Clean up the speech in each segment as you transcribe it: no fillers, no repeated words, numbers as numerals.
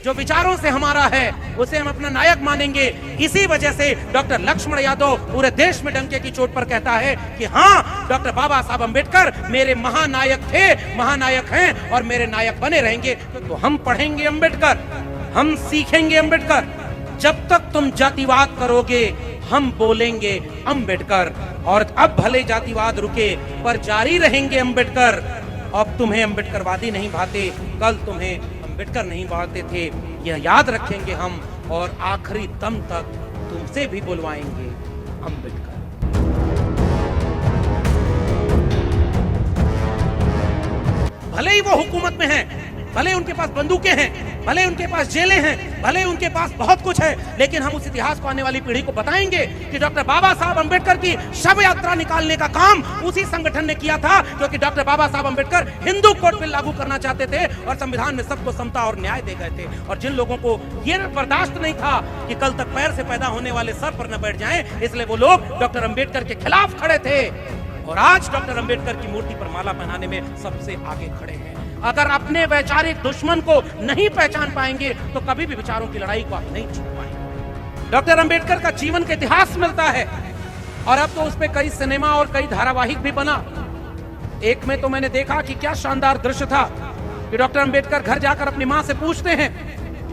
जो विचारों से हमारा है उसे हम अपना नायक मानेंगे। इसी वजह से डॉक्टर लक्ष्मण यादव पूरे देश में डंके की चोट पर कहता है कि हाँ, डॉक्टर बाबा साहब अंबेडकर मेरे महानायक थे, महानायक हैं और मेरे नायक बने रहेंगे। तो हम पढ़ेंगे अंबेडकर, हम सीखेंगे अंबेडकर। जब तक तुम जातिवाद करोगे हम बोलेंगे अंबेडकर। और अब भले जातिवाद रुके पर जारी रहेंगे अंबेडकर। अब तुम्हें अंबेडकरवादी नहीं भाते, कल तुम्हें अंबेडकर नहीं भाते थे, यह याद रखेंगे हम और आखिरी दम तक तुमसे भी बुलवाएंगे अंबेडकर। भले ही वो हुकूमत में हैं, भले उनके पास बंदूकें हैं, भले उनके पास जेलें हैं, भले उनके पास बहुत कुछ है, लेकिन हम उस इतिहास को आने वाली पीढ़ी को बताएंगे कि डॉक्टर बाबा साहब अंबेडकर की शव यात्रा निकालने का काम उसी संगठन ने किया था, क्योंकि डॉक्टर बाबा साहब अंबेडकर हिंदू कोड बिल लागू करना चाहते थे और संविधान में सबको समता और न्याय दे गए थे। और जिन लोगों को यह बर्दाश्त नहीं था कि कल तक पैर से पैदा होने वाले सर पर न बैठ जाएं, इसलिए वो लोग डॉक्टर अंबेडकर के खिलाफ खड़े थे और आज डॉक्टर अंबेडकर की मूर्ति पर माला पहनाने में सबसे आगे खड़े हैं। अगर अपने वैचारिक दुश्मन को नहीं पहचान पाएंगे तो कभी भी विचारों की लड़ाई को आप नहीं जीत पाएंगे। डॉक्टर अंबेडकर का जीवन का इतिहास मिलता है और अब तो उस पे कई सिनेमा और कई धारावाहिक भी बना। एक में तो मैंने देखा कि क्या शानदार दृश्य था कि डॉक्टर अंबेडकर घर जाकर अपनी माँ से पूछते हैं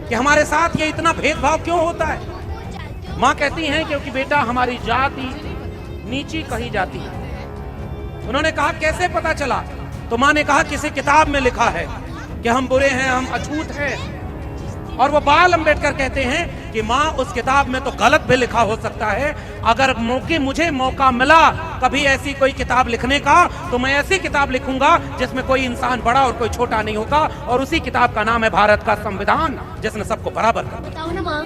कि हमारे साथ ये इतना भेदभाव क्यों होता है। माँ कहती हैं क्योंकि बेटा हमारी जाति नीची कही जाती है। उन्होंने कहा कैसे पता चला? तो माँ ने कहा किसी किताब में लिखा है कि हम बुरे हैं, हम अछूत हैं। और वो बाल अंबेडकर कहते हैं कि माँ उस किताब में तो गलत भी लिखा हो सकता है, अगर मुझे मौका मिला कभी ऐसी कोई किताब लिखने का तो मैं ऐसी किताब लिखूंगा जिसमें कोई इंसान बड़ा और कोई छोटा नहीं होगा, और उसी किताब का नाम है भारत का संविधान, जिसने सबको बराबर कर दिया। बताओ ना माँ,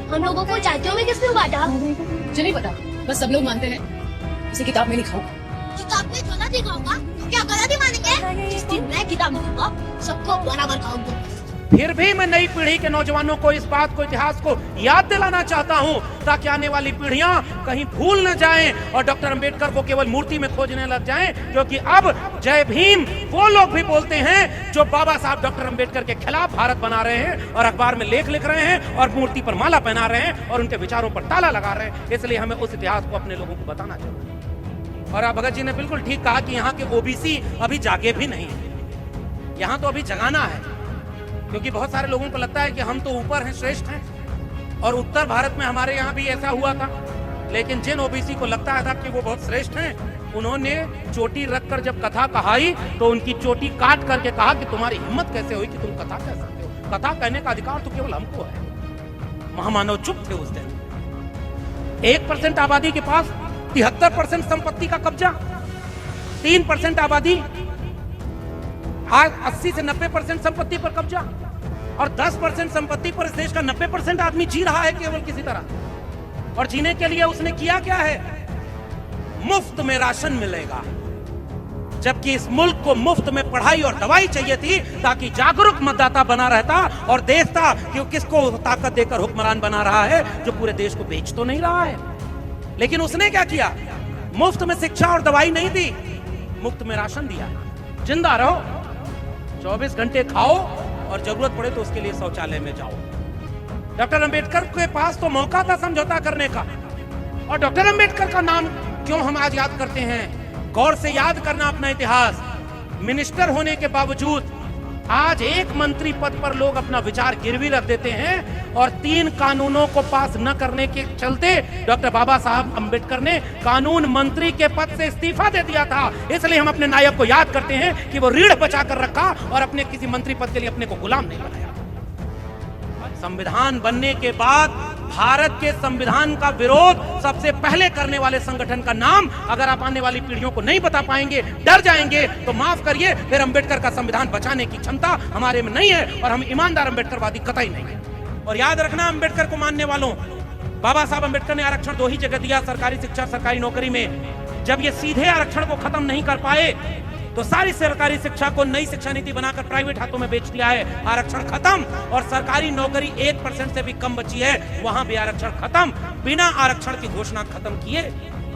हम लोगों को जातियों में किसने बांटा? मुझे नहीं पता, बस सब लोग मानते हैं इसे किताब में लिखा होगा। किताब में गलत लिखा होगा? क्या गलत ही मानेंगे? जिस दिन मैं किताब लिखूंगा सबको बराबर खाऊंगा। फिर भी मैं नई पीढ़ी के नौजवानों को इस बात को, इतिहास को याद दिलाना चाहता हूं ताकि आने वाली पीढ़ियां कहीं भूल न जाएं और डॉक्टर अंबेडकर को केवल मूर्ति में खोजने लग जाएं, क्योंकि अब जय भीम वो लोग भी बोलते हैं जो बाबा साहब डॉक्टर अंबेडकर के खिलाफ भारत बना रहे हैं और अखबार में लेख लिख रहे हैं और मूर्ति पर माला पहना रहे हैं और उनके विचारों पर ताला लगा रहे हैं। इसलिए हमें उस इतिहास को अपने लोगों को बताना चाहिए। और अब भगत जी ने बिल्कुल ठीक कहा कि यहाँ के ओबीसी अभी जागे भी नहीं है, यहाँ तो अभी जगाना है, क्योंकि बहुत सारे लोगों को लगता है कि हम तो ऊपर हैं, श्रेष्ठ हैं। और उत्तर भारत में हमारे यहाँ भी ऐसा हुआ था, लेकिन जिन ओबीसी को लगता था कि वो बहुत श्रेष्ठ हैं, उन्होंने चोटी रखकर जब कथा कहाई तो उनकी चोटी काट करके कहा कि तुम्हारी हिम्मत कैसे हुई कि तुम कथा कह सकते हो, कथा कहने का अधिकार तो केवल हमको है। महामानव चुप थे उस दिन। 1% आबादी के पास 73% संपत्ति का कब्जा, 3% आबादी आज 80 से 90% संपत्ति पर कब्जा, और 10% संपत्ति पर इस देश का 90% आदमी जी रहा है केवल किसी तरह। और जीने के लिए उसने किया क्या है? मुफ्त में राशन मिलेगा, जबकि इस मुल्क को मुफ्त में पढ़ाई और दवाई चाहिए थी ताकि जागरूक मतदाता बना रहता और देखता कि वो किसको ताकत देकर हुक्मरान बना रहा है, जो पूरे देश को बेच तो नहीं रहा है। लेकिन उसने क्या किया? मुफ्त में शिक्षा और दवाई नहीं दी, मुफ्त में राशन दिया। जिंदा रहो, 24 घंटे खाओ और जरूरत पड़े तो उसके लिए शौचालय में जाओ। डॉक्टर अंबेडकर के पास तो मौका था समझौता करने का, और डॉक्टर अंबेडकर का नाम क्यों हम आज याद करते हैं? गौर से याद करना अपना इतिहास। मिनिस्टर होने के बावजूद आज एक मंत्री पद पर लोग अपना विचार गिरवी रख देते हैं, और 3 कानूनों को पास न करने के चलते डॉक्टर बाबा साहब अंबेडकर ने कानून मंत्री के पद से इस्तीफा दे दिया था। इसलिए हम अपने नायक को याद करते हैं कि वो रीढ़ बचा कर रखा और अपने किसी मंत्री पद के लिए अपने को गुलाम नहीं बनाया। संविधान बनने के बाद भारत के संविधान का विरोध सबसे पहले करने वाले संगठन का नाम अगर आप आने वाली पीढ़ियों को नहीं बता पाएंगे, डर जाएंगे, तो माफ करिए, फिर अंबेडकर का संविधान बचाने की क्षमता हमारे में नहीं है और हम ईमानदार अंबेडकरवादी कतई नहीं है। और याद रखना अंबेडकर को मानने वालों, बाबा साहब अंबेडकर ने आरक्षण 2 ही जगह दिया, सरकारी शिक्षा, सरकारी नौकरी में। जब ये सीधे आरक्षण को खत्म नहीं कर पाए तो सारी सरकारी शिक्षा को नई शिक्षा नीति बनाकर प्राइवेट हाथों में बेच दिया है। आरक्षण खत्म, और सरकारी नौकरी 1% से भी कम बची है, वहां भी आरक्षण खत्म। बिना आरक्षण की घोषणा खत्म किए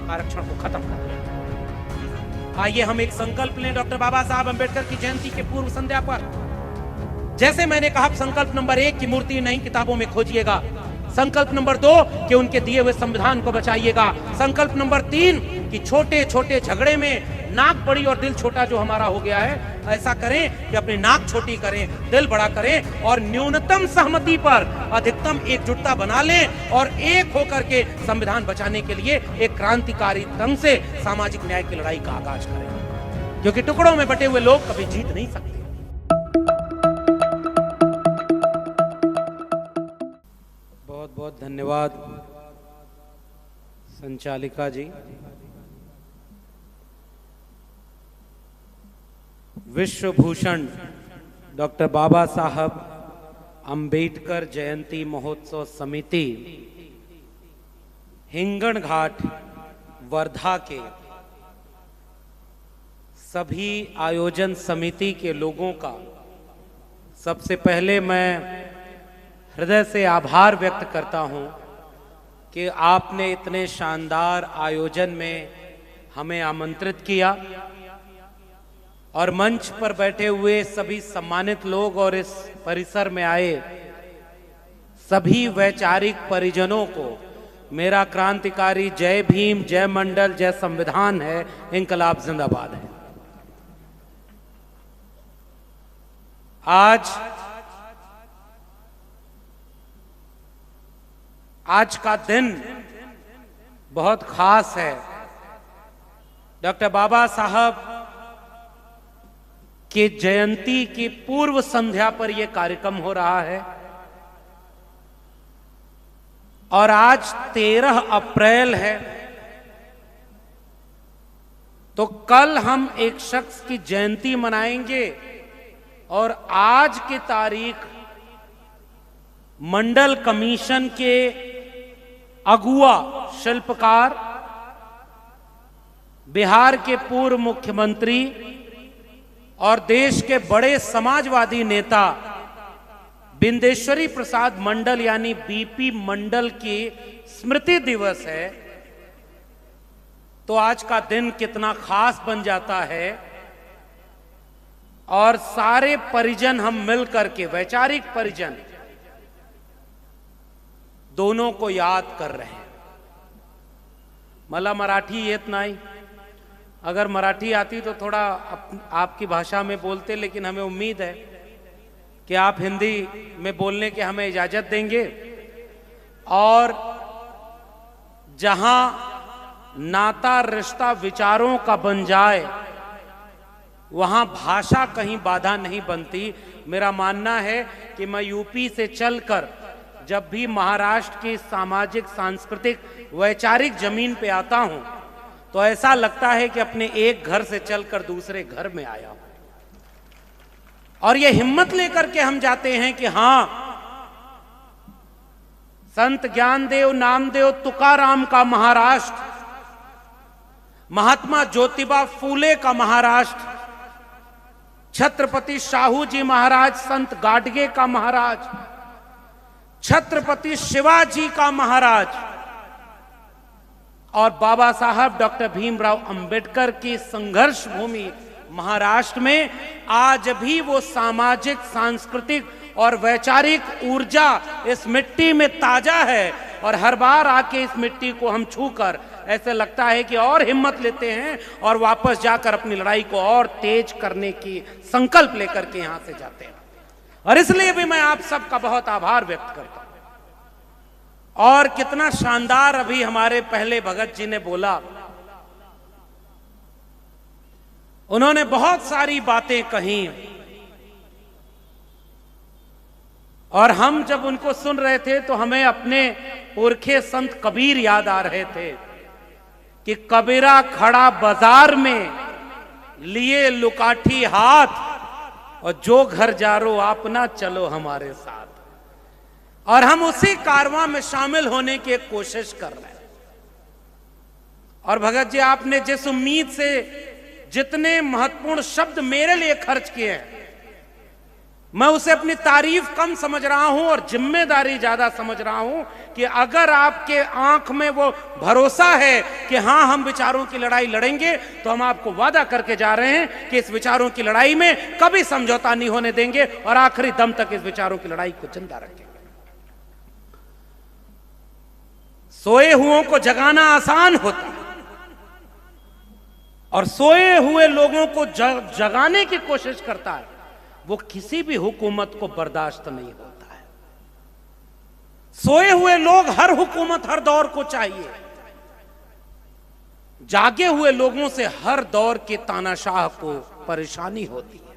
आरक्षण को खत्म कर दिया। आइए हम एक संकल्प लें डॉक्टर बाबा साहब अंबेडकर की जयंती के पूर्व संध्या पर जैसे मैंने कहा, संकल्प नंबर 1 की मूर्ति नहीं किताबों में खोजिएगा। संकल्प नंबर 2 कि उनके दिए हुए संविधान को बचाइएगा। संकल्प नंबर 3 कि छोटे छोटे झगड़े में नाक बड़ी और दिल छोटा जो हमारा हो गया है, ऐसा करें कि अपनी नाक छोटी करें, दिल बड़ा करें और न्यूनतम सहमति पर अधिकतम एकजुटता बना लें और एक होकर के संविधान बचाने के लिए एक क्रांतिकारी ढंग से सामाजिक न्याय की लड़ाई का आगाज करें, क्योंकि टुकड़ों में बटे हुए लोग कभी जीत नहीं सकते। बहुत बहुत धन्यवाद संचालिका जी। विश्व भूषण डॉक्टर बाबा साहब अंबेडकर जयंती महोत्सव समिति हिंगण घाट वर्धा के सभी आयोजन समिति के लोगों का सबसे पहले मैं हृदय से आभार व्यक्त करता हूं कि आपने इतने शानदार आयोजन में हमें आमंत्रित किया और मंच पर बैठे हुए सभी सम्मानित लोग और इस परिसर में आए सभी वैचारिक परिजनों को मेरा क्रांतिकारी जय भीम, जय मंडल, जय संविधान है, इंकलाब जिंदाबाद है। आज का दिन बहुत खास है। डॉक्टर बाबा साहब की जयंती की पूर्व संध्या पर यह कार्यक्रम हो रहा है और आज 13 अप्रैल है, तो कल हम एक शख्स की जयंती मनाएंगे और आज की तारीख मंडल कमीशन के अगुआ शिल्पकार, बिहार के पूर्व मुख्यमंत्री और देश के बड़े समाजवादी नेता बिंदेश्वरी प्रसाद मंडल यानी बीपी मंडल की स्मृति दिवस है। तो आज का दिन कितना खास बन जाता है और सारे परिजन हम मिलकर के, वैचारिक परिजन, दोनों को याद कर रहे हैं। मला मराठी येत नाही, अगर मराठी आती तो थोड़ा आपकी भाषा में बोलते, लेकिन हमें उम्मीद है कि आप हिंदी में बोलने की हमें इजाजत देंगे। और जहां नाता रिश्ता विचारों का बन जाए वहां भाषा कहीं बाधा नहीं बनती। मेरा मानना है कि मैं यूपी से चलकर जब भी महाराष्ट्र की सामाजिक, सांस्कृतिक, वैचारिक जमीन पे आता हूं तो ऐसा लगता है कि अपने एक घर से चलकर दूसरे घर में आया हूं। और ये हिम्मत लेकर के हम जाते हैं कि हां, संत ज्ञानदेव, नामदेव, तुकाराम का महाराष्ट्र, महात्मा ज्योतिबा फूले का महाराष्ट्र, छत्रपति शाहू जी महाराज, संत गाडगे का महाराज, छत्रपति शिवाजी का महाराज और बाबा साहब डॉक्टर भीमराव अंबेडकर की संघर्ष भूमि महाराष्ट्र में आज भी वो सामाजिक, सांस्कृतिक और वैचारिक ऊर्जा इस मिट्टी में ताजा है। और हर बार आके इस मिट्टी को हम छूकर ऐसे लगता है कि और हिम्मत लेते हैं और वापस जाकर अपनी लड़ाई को और तेज करने की संकल्प लेकर के यहां से जाते हैं। और इसलिए भी मैं आप सबका बहुत आभार व्यक्त करता हूं। और कितना शानदार अभी हमारे पहले भगत जी ने बोला, उन्होंने बहुत सारी बातें कही और हम जब उनको सुन रहे थे तो हमें अपने पुरखे संत कबीर याद आ रहे थे कि कबीरा खड़ा बाजार में लिए लुकाठी हाथ और जो घर जारो आप ना चलो हमारे साथ। और हम उसी कारवां में शामिल होने की कोशिश कर रहे हैं। और भगत जी, आपने जिस उम्मीद से जितने महत्वपूर्ण शब्द मेरे लिए खर्च किए हैं, मैं उसे अपनी तारीफ कम समझ रहा हूं और जिम्मेदारी ज्यादा समझ रहा हूं कि अगर आपके आंख में वो भरोसा है कि हां हम विचारों की लड़ाई लड़ेंगे, तो हम आपको वादा करके जा रहे हैं कि इस विचारों की लड़ाई में कभी समझौता नहीं होने देंगे और आखिरी दम तक इस विचारों की लड़ाई को जिंदा रखेंगे। सोए हुओं को जगाना आसान होता है और सोए हुए लोगों को जगाने की कोशिश करता है, वो किसी भी हुकूमत को बर्दाश्त नहीं होता है। सोए हुए लोग हर हुकूमत हर दौर को चाहिए। जागे हुए लोगों से हर दौर के तानाशाह को परेशानी होती है।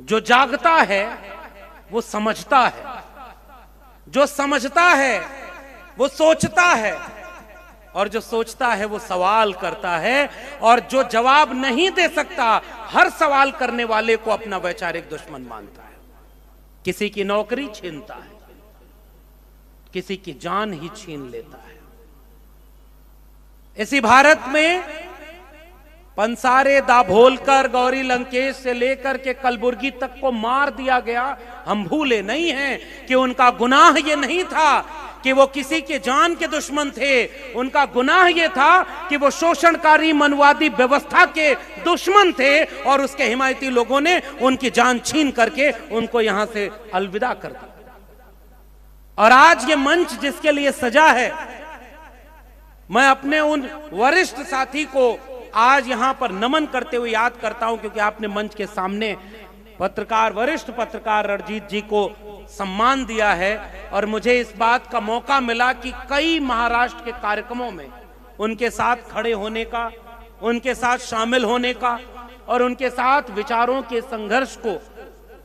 जो जागता है वो समझता है, जो समझता है वो सोचता है, और जो सोचता है वो सवाल करता है, और जो जवाब नहीं दे सकता हर सवाल करने वाले को अपना वैचारिक दुश्मन मानता है। किसी की नौकरी छीनता है, किसी की जान ही छीन लेता है। इसी भारत में पंसारे, दाभोलकर, गौरी लंकेश से लेकर के कलबुर्गी तक को मार दिया गया। हम भूले नहीं हैं कि उनका गुनाह ये नहीं था कि वो किसी के जान के दुश्मन थे, उनका गुनाह ये था कि वो शोषणकारी मनवादी व्यवस्था के दुश्मन थे और उसके हिमायती लोगों ने उनकी जान छीन करके उनको यहां से अलविदा कर दिया। और आज ये मंच जिसके लिए सजा है, मैं अपने उन वरिष्ठ साथी को आज यहां पर नमन करते हुए याद करता हूं, क्योंकि आपने मंच के सामने पत्रकार, वरिष्ठ पत्रकार रणजीत जी को सम्मान दिया है और मुझे इस बात का मौका मिला कि कई महाराष्ट्र के कार्यक्रमों में उनके साथ खड़े होने का, उनके साथ शामिल होने का और उनके साथ विचारों के संघर्ष को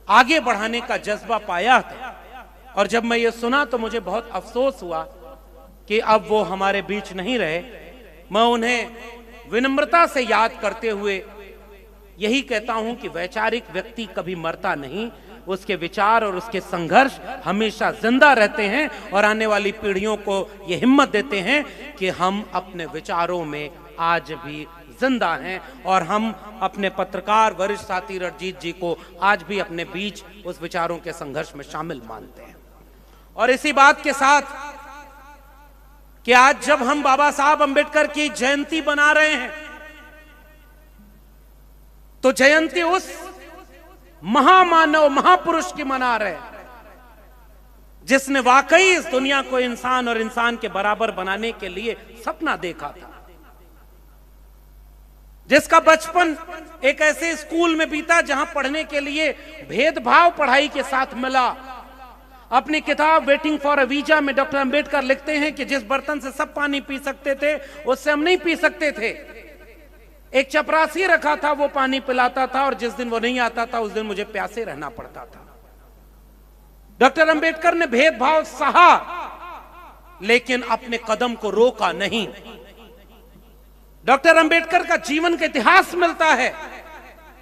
आगे बढ़ाने का जज्बा पाया था। और जब मैं ये सुना तो मुझे बहुत अफसोस हुआ कि अब वो हमारे बीच नहीं रहे। मैं उन्हें विनम्रता से याद करते हुए यही कहता हूं कि वैचारिक व्यक्ति कभी मरता नहीं, उसके विचार और उसके संघर्ष हमेशा जिंदा रहते हैं और आने वाली पीढ़ियों को यह हिम्मत देते हैं कि हम अपने विचारों में आज भी जिंदा हैं और हम अपने पत्रकार वरिष्ठ साथी रणजीत जी को आज भी अपने बीच उस विचारों के संघर्ष में शामिल मानते हैं। और इसी बात के साथ कि आज जब हम बाबा साहब अंबेडकर की जयंती बना रहे हैं, तो जयंती उस महामानव महापुरुष की मना रहे जिसने वाकई इस दुनिया को इंसान और इंसान के बराबर बनाने के लिए सपना देखा था, जिसका बचपन एक ऐसे स्कूल में बीता जहां पढ़ने के लिए भेदभाव पढ़ाई के साथ मिला। अपनी किताब वेटिंग फॉर अ वीजा में डॉक्टर अंबेडकर लिखते हैं कि जिस बर्तन से सब पानी पी सकते थे उससे हम नहीं पी सकते थे। एक चपरासी रखा था, वो पानी पिलाता था और जिस दिन वो नहीं आता था उस दिन मुझे प्यासे रहना पड़ता था। डॉक्टर अंबेडकर ने भेदभाव सहा लेकिन अपने कदम को रोका नहीं। डॉक्टर अंबेडकर का जीवन का इतिहास मिलता है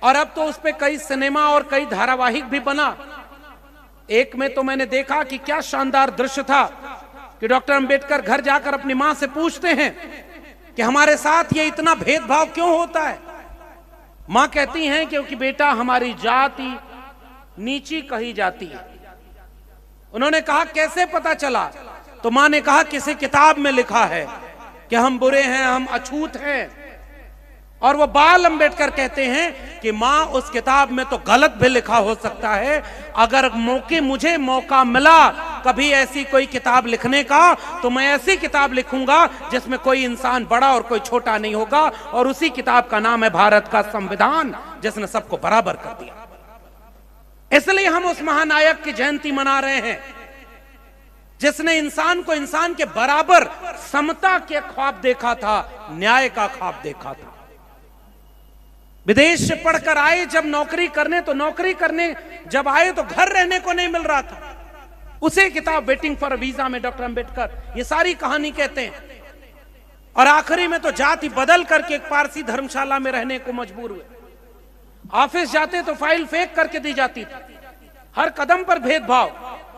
और अब तो उस पे कई सिनेमा और कई धारावाहिक भी बना। एक में तो मैंने देखा कि क्या शानदार दृश्य था कि डॉक्टर अंबेडकर घर जाकर अपनी मां से पूछते हैं कि हमारे साथ ये इतना भेदभाव क्यों होता है। मां कहती हैं क्योंकि बेटा हमारी जाति नीची कही जाती है। उन्होंने कहा कैसे पता चला? तो मां ने कहा किसी किताब में लिखा है कि हम बुरे हैं, हम अछूत हैं। और वो बाल अंबेडकर कहते हैं कि मां उस किताब में तो गलत भी लिखा हो सकता है, अगर मुझे मौका मिला कभी ऐसी कोई किताब लिखने का तो मैं ऐसी किताब लिखूंगा जिसमें कोई इंसान बड़ा और कोई छोटा नहीं होगा। और उसी किताब का नाम है भारत का संविधान, जिसने सबको बराबर कर दिया। इसलिए हम उस महानायक की जयंती मना रहे हैं जिसने इंसान को इंसान के बराबर समता के ख्वाब देखा था, न्याय का ख्वाब देखा था। विदेश से पढ़कर आए जब नौकरी करने, तो नौकरी करने जब आए तो घर रहने को नहीं मिल रहा था। उसे किताब वेटिंग फॉर वीजा में डॉक्टर अंबेडकर ये सारी कहानी कहते हैं। और आखिरी में तो जाति बदल करके एक पारसी धर्मशाला में रहने को मजबूर हुए। ऑफिस जाते तो फाइल फेंक करके दी जाती थी, हर कदम पर भेदभाव।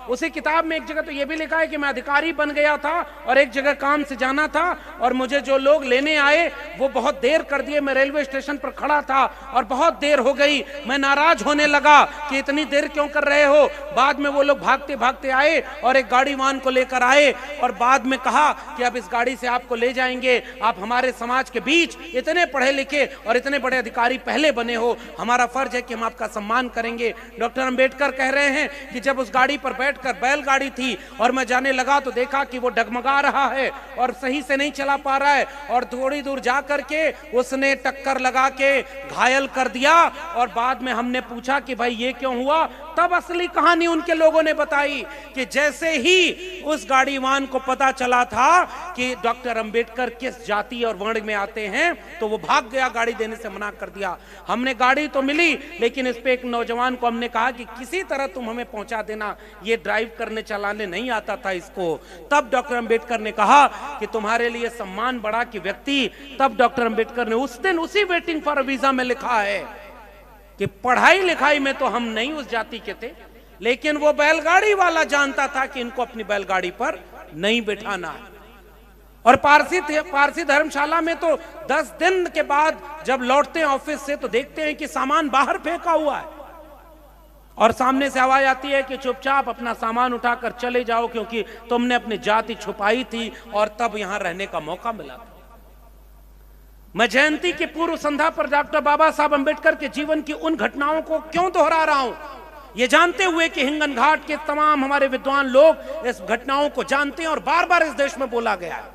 उसी किताब में एक जगह तो ये भी लिखा है कि मैं अधिकारी बन गया था और एक जगह काम से जाना था और मुझे जो लोग लेने आए वो बहुत देर कर दिए। मैं रेलवे स्टेशन पर खड़ा था और बहुत देर हो गई। मैं नाराज होने लगा कि इतनी देर क्यों कर रहे हो। बाद में वो लोग भागते भागते आए और एक गाड़ी वाहन को लेकर आए और बाद में कहा कि अब इस गाड़ी से आपको ले जाएंगे। आप हमारे समाज के बीच इतने पढ़े लिखे और इतने बड़े अधिकारी पहले बने हो, हमारा फर्ज है कि हम आपका सम्मान करेंगे। डॉक्टर अंबेडकर कह रहे हैं कि जब उस गाड़ी पर बैठकर, बैलगाड़ी थी, और मैं जाने लगा तो देखा कि वो डगमगा रहा है और सही से नहीं चला पा रहा है और थोड़ी दूर जा करके उसने टक्कर लगा के घायल कर दिया। और बाद में हमने पूछा कि भाई ये क्यों हुआ। तब असली कहानी उनके लोगों ने बताई कि जैसे ही उस गाड़ीवान को पता चला था कि डॉक्टर अंबेडकर किस जाति और वर्ण में आते हैं तो वो भाग गया, गाड़ी देने से मना कर दिया। हमने गाड़ी तो मिली, लेकिन इस पे एक नौजवान को हमने कहा कि किसी तरह तुम हमें पहुंचा देना, ये ड्राइव करने चलाने नहीं आता था इसको। तब डॉक्टर अंबेडकर ने कहा कि तुम्हारे लिए सम्मान बढ़ा कि व्यक्ति। तब डॉक्टर अंबेडकर ने उस दिन उसी वेटिंग फॉर वीजा में लिखा है कि पढ़ाई लिखाई में तो हम नहीं उस जाति के थे, लेकिन वो बैलगाड़ी वाला जानता था कि इनको अपनी बैलगाड़ी पर नहीं बिठाना है। और पारसी धर्मशाला में तो 10 दिन के बाद जब लौटते हैं ऑफिस से तो देखते हैं कि सामान बाहर फेंका हुआ है और सामने से आवाज आती है कि चुपचाप अपना सामान उठाकर चले जाओ, क्योंकि तुमने अपनी जाति छुपाई थी और तब यहां रहने का मौका मिला था। मैं जयंती की पूर्व संध्या पर डॉक्टर बाबा साहब अंबेडकर के जीवन की उन घटनाओं को क्यों दोहरा रहा हूं, ये जानते हुए कि हिंगन घाट के तमाम हमारे विद्वान लोग इस घटनाओं को जानते हैं और बार बार इस देश में बोला गया है।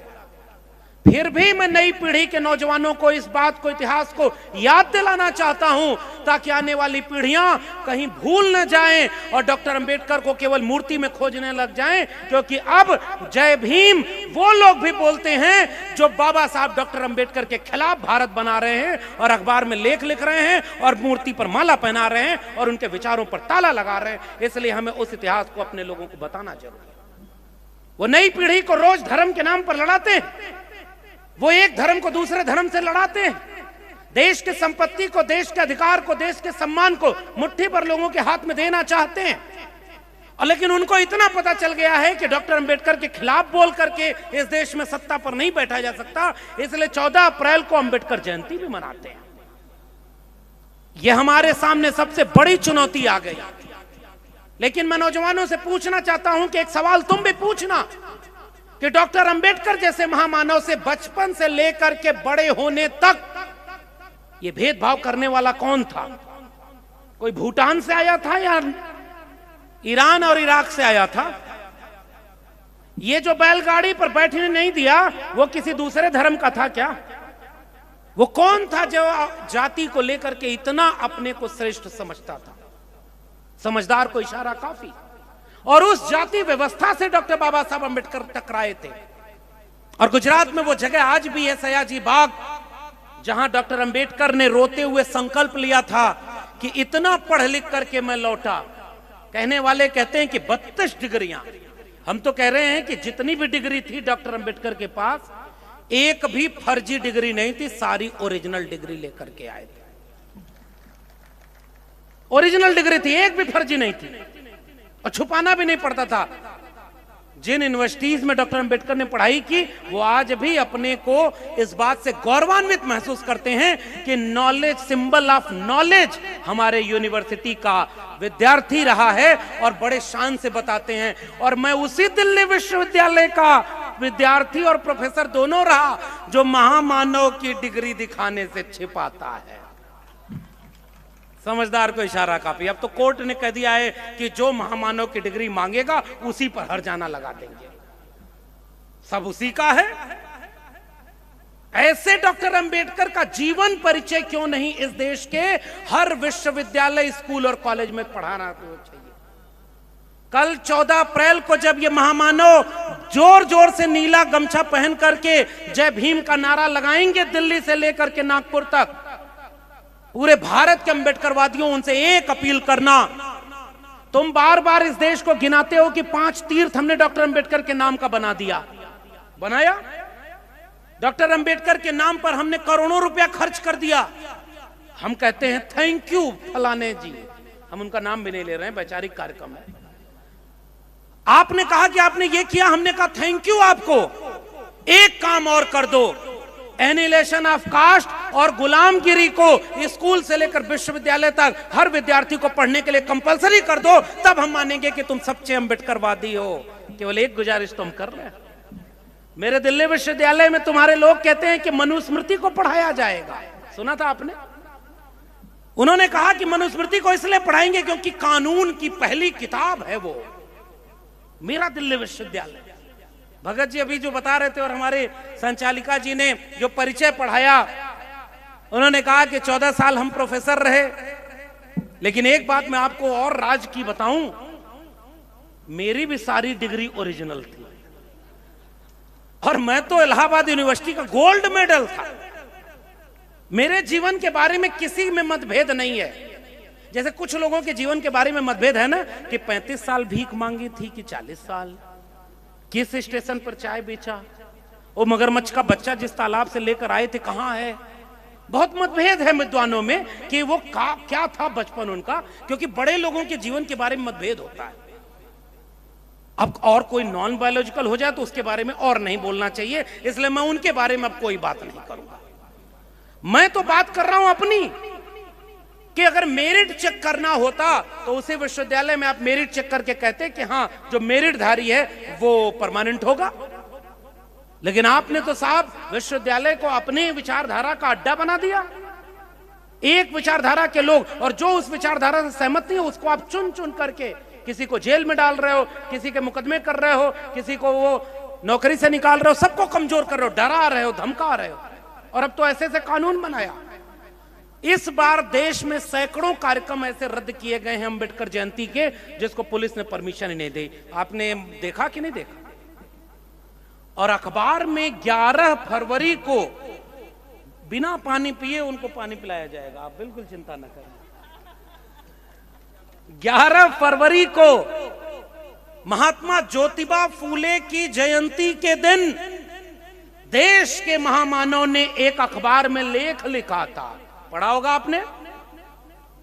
फिर भी मैं नई पीढ़ी के नौजवानों को इस बात को, इतिहास को याद दिलाना चाहता हूं ताकि आने वाली पीढ़ियां कहीं भूल न जाएं और डॉक्टर अंबेडकर को केवल मूर्ति में खोजने लग जाएं, क्योंकि अब जय भीम वो लोग भी बोलते हैं जो बाबा साहब डॉक्टर अंबेडकर के खिलाफ भारत बना रहे हैं और अखबार में लेख लिख रहे हैं और मूर्ति पर माला पहना रहे हैं और उनके विचारों पर ताला लगा रहे हैं। इसलिए हमें उस इतिहास को अपने लोगों को बताना जरूरी है। वो नई पीढ़ी को रोज धर्म के नाम पर लड़ाते हैं, वो एक धर्म को दूसरे धर्म से लड़ाते हैं, देश की संपत्ति को, देश के अधिकार को, देश के सम्मान को मुट्ठी भर लोगों के हाथ में देना चाहते हैं। और लेकिन उनको इतना पता चल गया है कि डॉक्टर अंबेडकर के खिलाफ बोल करके इस देश में सत्ता पर नहीं बैठा जा सकता, इसलिए 14 अप्रैल को अंबेडकर जयंती भी मनाते हैं। यह हमारे सामने सबसे बड़ी चुनौती आ गई। लेकिन मैं नौजवानों से पूछना चाहता हूं कि एक सवाल तुम भी पूछना कि डॉक्टर अंबेडकर जैसे महामानव से बचपन से लेकर के बड़े होने तक ये भेदभाव करने वाला कौन था? कोई भूटान से आया था या ईरान और इराक से आया था? ये जो बैलगाड़ी पर बैठने नहीं दिया वो किसी दूसरे धर्म का था क्या? वो कौन था जो जाति को लेकर के इतना अपने को श्रेष्ठ समझता था? समझदार को इशारा काफी। और उस जाति व्यवस्था से डॉक्टर बाबा साहब अंबेडकर टकराए थे। और गुजरात में वो जगह आज भी है, सयाजी बाग, जहां डॉक्टर अंबेडकर ने रोते हुए संकल्प लिया था कि इतना पढ़ लिख करके मैं लौटा। कहने वाले कहते हैं कि 32 डिग्रियां, हम तो कह रहे हैं कि जितनी भी डिग्री थी डॉक्टर अंबेडकर के पास, एक भी फर्जी डिग्री नहीं थी, सारी ओरिजिनल डिग्री लेकर के आए थे। ओरिजिनल डिग्री थी, एक भी फर्जी नहीं थी और छुपाना भी नहीं पड़ता था। जिन यूनिवर्सिटीज में डॉक्टर अंबेडकर ने पढ़ाई की वो आज भी अपने को इस बात से गौरवान्वित महसूस करते हैं कि नॉलेज, सिंबल ऑफ नॉलेज हमारे यूनिवर्सिटी का विद्यार्थी रहा है और बड़े शान से बताते हैं। और मैं उसी दिल्ली विश्वविद्यालय का विद्यार्थी और प्रोफेसर दोनों रहा जो महामानव की डिग्री दिखाने से छिपाता है। समझदार को इशारा काफी। अब तो कोर्ट ने कह दिया है कि जो महामानव की डिग्री मांगेगा उसी पर हर्जाना लगा देंगे, सब उसी का है। ऐसे डॉक्टर अंबेडकर का जीवन परिचय क्यों नहीं इस देश के हर विश्वविद्यालय, स्कूल और कॉलेज में पढ़ाना चाहिए। कल 14 अप्रैल को जब ये महामानव जोर जोर से नीला गमछा पहन करके जय भीम का नारा लगाएंगे दिल्ली से लेकर के नागपुर तक, पूरे भारत के अंबेडकरवादियों उनसे एक अपील करना, तुम बार बार इस देश को गिनाते हो कि 5 तीर्थ हमने डॉक्टर अंबेडकर के नाम का बना दिया, बनाया? डॉक्टर अंबेडकर के नाम पर हमने करोड़ों रुपया खर्च कर दिया। हम कहते हैं थैंक यू फलाने जी, हम उनका नाम भी नहीं ले रहे हैं, वैचारिक कार्यक्रम है। आपने कहा कि आपने ये किया, हमने कहा थैंक यू आपको। एक काम और कर दो, एनिलेशन ऑफ कास्ट और गुलामगिरी को स्कूल से लेकर विश्वविद्यालय तक हर विद्यार्थी को पढ़ने के लिए कंपलसरी कर दो, तब हम मानेंगे कि तुम सच्चे अम्बेडकरवादी हो। केवल एक गुजारिश तुम कर रहे हैं। मेरे दिल्ली विश्वविद्यालय में तुम्हारे लोग कहते हैं कि मनुस्मृति को पढ़ाया जाएगा, सुना था आपने? उन्होंने कहा कि मनुस्मृति को इसलिए पढ़ाएंगे क्योंकि कानून की पहली किताब है वो। मेरा दिल्ली विश्वविद्यालय, भगत जी अभी जो बता रहे थे और हमारे संचालिका जी ने जो परिचय पढ़ाया, उन्होंने कहा कि 14 साल हम प्रोफेसर रहे, लेकिन एक बात मैं आपको और राज की बताऊं, मेरी भी सारी डिग्री ओरिजिनल थी और मैं तो इलाहाबाद यूनिवर्सिटी का गोल्ड मेडल था। मेरे जीवन के बारे में किसी में मतभेद नहीं है। जैसे कुछ लोगों के जीवन के बारे में मतभेद है ना, कि 35 साल भीख मांगी थी कि 40 साल, किस स्टेशन पर चाय बेचा, वो मगरमच्छ का बच्चा जिस तालाब से लेकर आए थे कहां है। बहुत मतभेद है विद्वानों में कि वो क्या था बचपन उनका, क्योंकि बड़े लोगों के जीवन के बारे में मतभेद होता है। अब और कोई नॉन बायोलॉजिकल हो जाए तो उसके बारे में और नहीं बोलना चाहिए, इसलिए मैं उनके बारे में अब कोई बात नहीं करूंगा। मैं तो बात कर रहा हूं अपनी, कि अगर मेरिट चेक करना होता तो उसे विश्वविद्यालय में आप मेरिट चेक करके कहते कि हाँ जो मेरिटधारी है वो परमानेंट होगा। लेकिन आपने तो साहब विश्वविद्यालय को अपने विचारधारा का अड्डा बना दिया। एक विचारधारा के लोग, और जो उस विचारधारा से सहमत नहीं है उसको आप चुन चुन करके किसी को जेल में डाल रहे हो, किसी के मुकदमे कर रहे हो, किसी को वो नौकरी से निकाल रहे हो, सबको कमजोर कर रहे हो, डरा रहे हो, धमका रहे हो। और अब तो ऐसे से कानून बनाया। इस बार देश में सैकड़ों कार्यक्रम ऐसे रद्द किए गए हैं अम्बेडकर जयंती के, जिसको पुलिस ने परमिशन नहीं दी। आपने देखा कि नहीं देखा? और अखबार में 11 फरवरी को बिना पानी पिए उनको पानी पिलाया जाएगा, आप बिल्कुल चिंता न करें। 11 फरवरी को महात्मा ज्योतिबा फूले की जयंती के दिन देश के महामानव ने एक अखबार में लेख लिखा था, पढ़ा होगा आपने।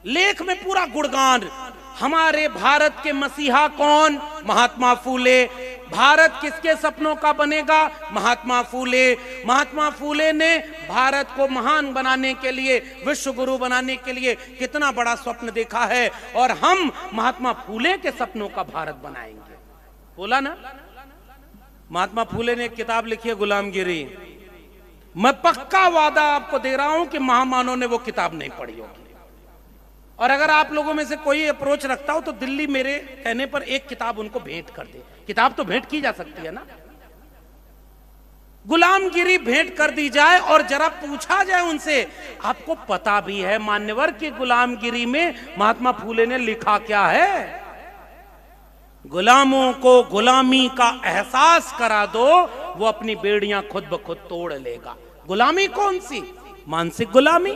लेख में पूरा गुणगान, हमारे भारत के मसीहा कौन? महात्मा फूले। भारत किसके सपनों का बनेगा? महात्मा फूले। महात्मा फूले ने भारत को महान बनाने के लिए, विश्व गुरु बनाने के लिए कितना बड़ा स्वप्न देखा है, और हम महात्मा फूले के सपनों का भारत बनाएंगे। बोला ना? महात्मा फूले ने एक किताब लिखी है गुलामगिरी। मैं पक्का वादा आपको दे रहा हूं कि महामानव ने वो किताब नहीं पढ़ी होगी। और अगर आप लोगों में से कोई अप्रोच रखता हो तो दिल्ली मेरे कहने पर एक किताब उनको भेंट कर दे। किताब तो भेंट की जा सकती है ना, गुलामगिरी भेंट कर दी जाए और जरा पूछा जाए उनसे, आपको पता भी है मान्यवर की गुलामगिरी में महात्मा फूले ने लिखा क्या है? गुलामों को गुलामी का एहसास करा दो, वो अपनी बेड़ियां खुद ब खुद तोड़ लेगा। गुलामी कौन सी? मानसिक गुलामी,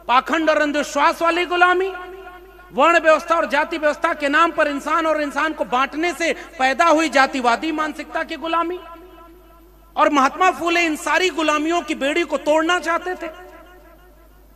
पाखंड और अंधविश्वास वाली गुलामी, वर्ण व्यवस्था और जाति व्यवस्था के नाम पर इंसान और इंसान को बांटने से पैदा हुई जातिवादी मानसिकता की गुलामी। और महात्मा फूले इन सारी गुलामियों की बेड़ी को तोड़ना चाहते थे।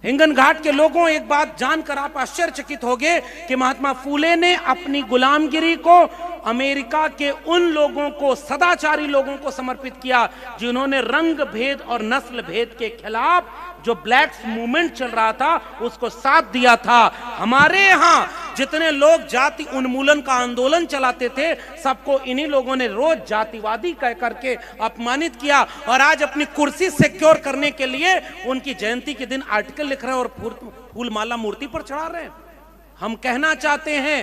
हिंगन घाट के लोगों, एक बात जानकर आप आश्चर्यचकित होंगे कि महात्मा फूले ने अपनी गुलामगिरी को अमेरिका के उन लोगों को, सदाचारी लोगों को समर्पित किया जिन्होंने रंग भेद और नस्ल भेद के खिलाफ जो ब्लैक्स मूवमेंट चल रहा था उसको साथ दिया था। हमारे यहाँ जितने लोग जाति उन्मूलन का आंदोलन चलाते थे, सबको इन्हीं लोगों ने रोज जातिवादी कह करके अपमानित किया, और आज अपनी कुर्सी सिक्योर करने के लिए उनकी जयंती के दिन आर्टिकल लिख रहे हैं और फूलमाला मूर्ति पर चढ़ा रहे हैं। हम कहना चाहते हैं,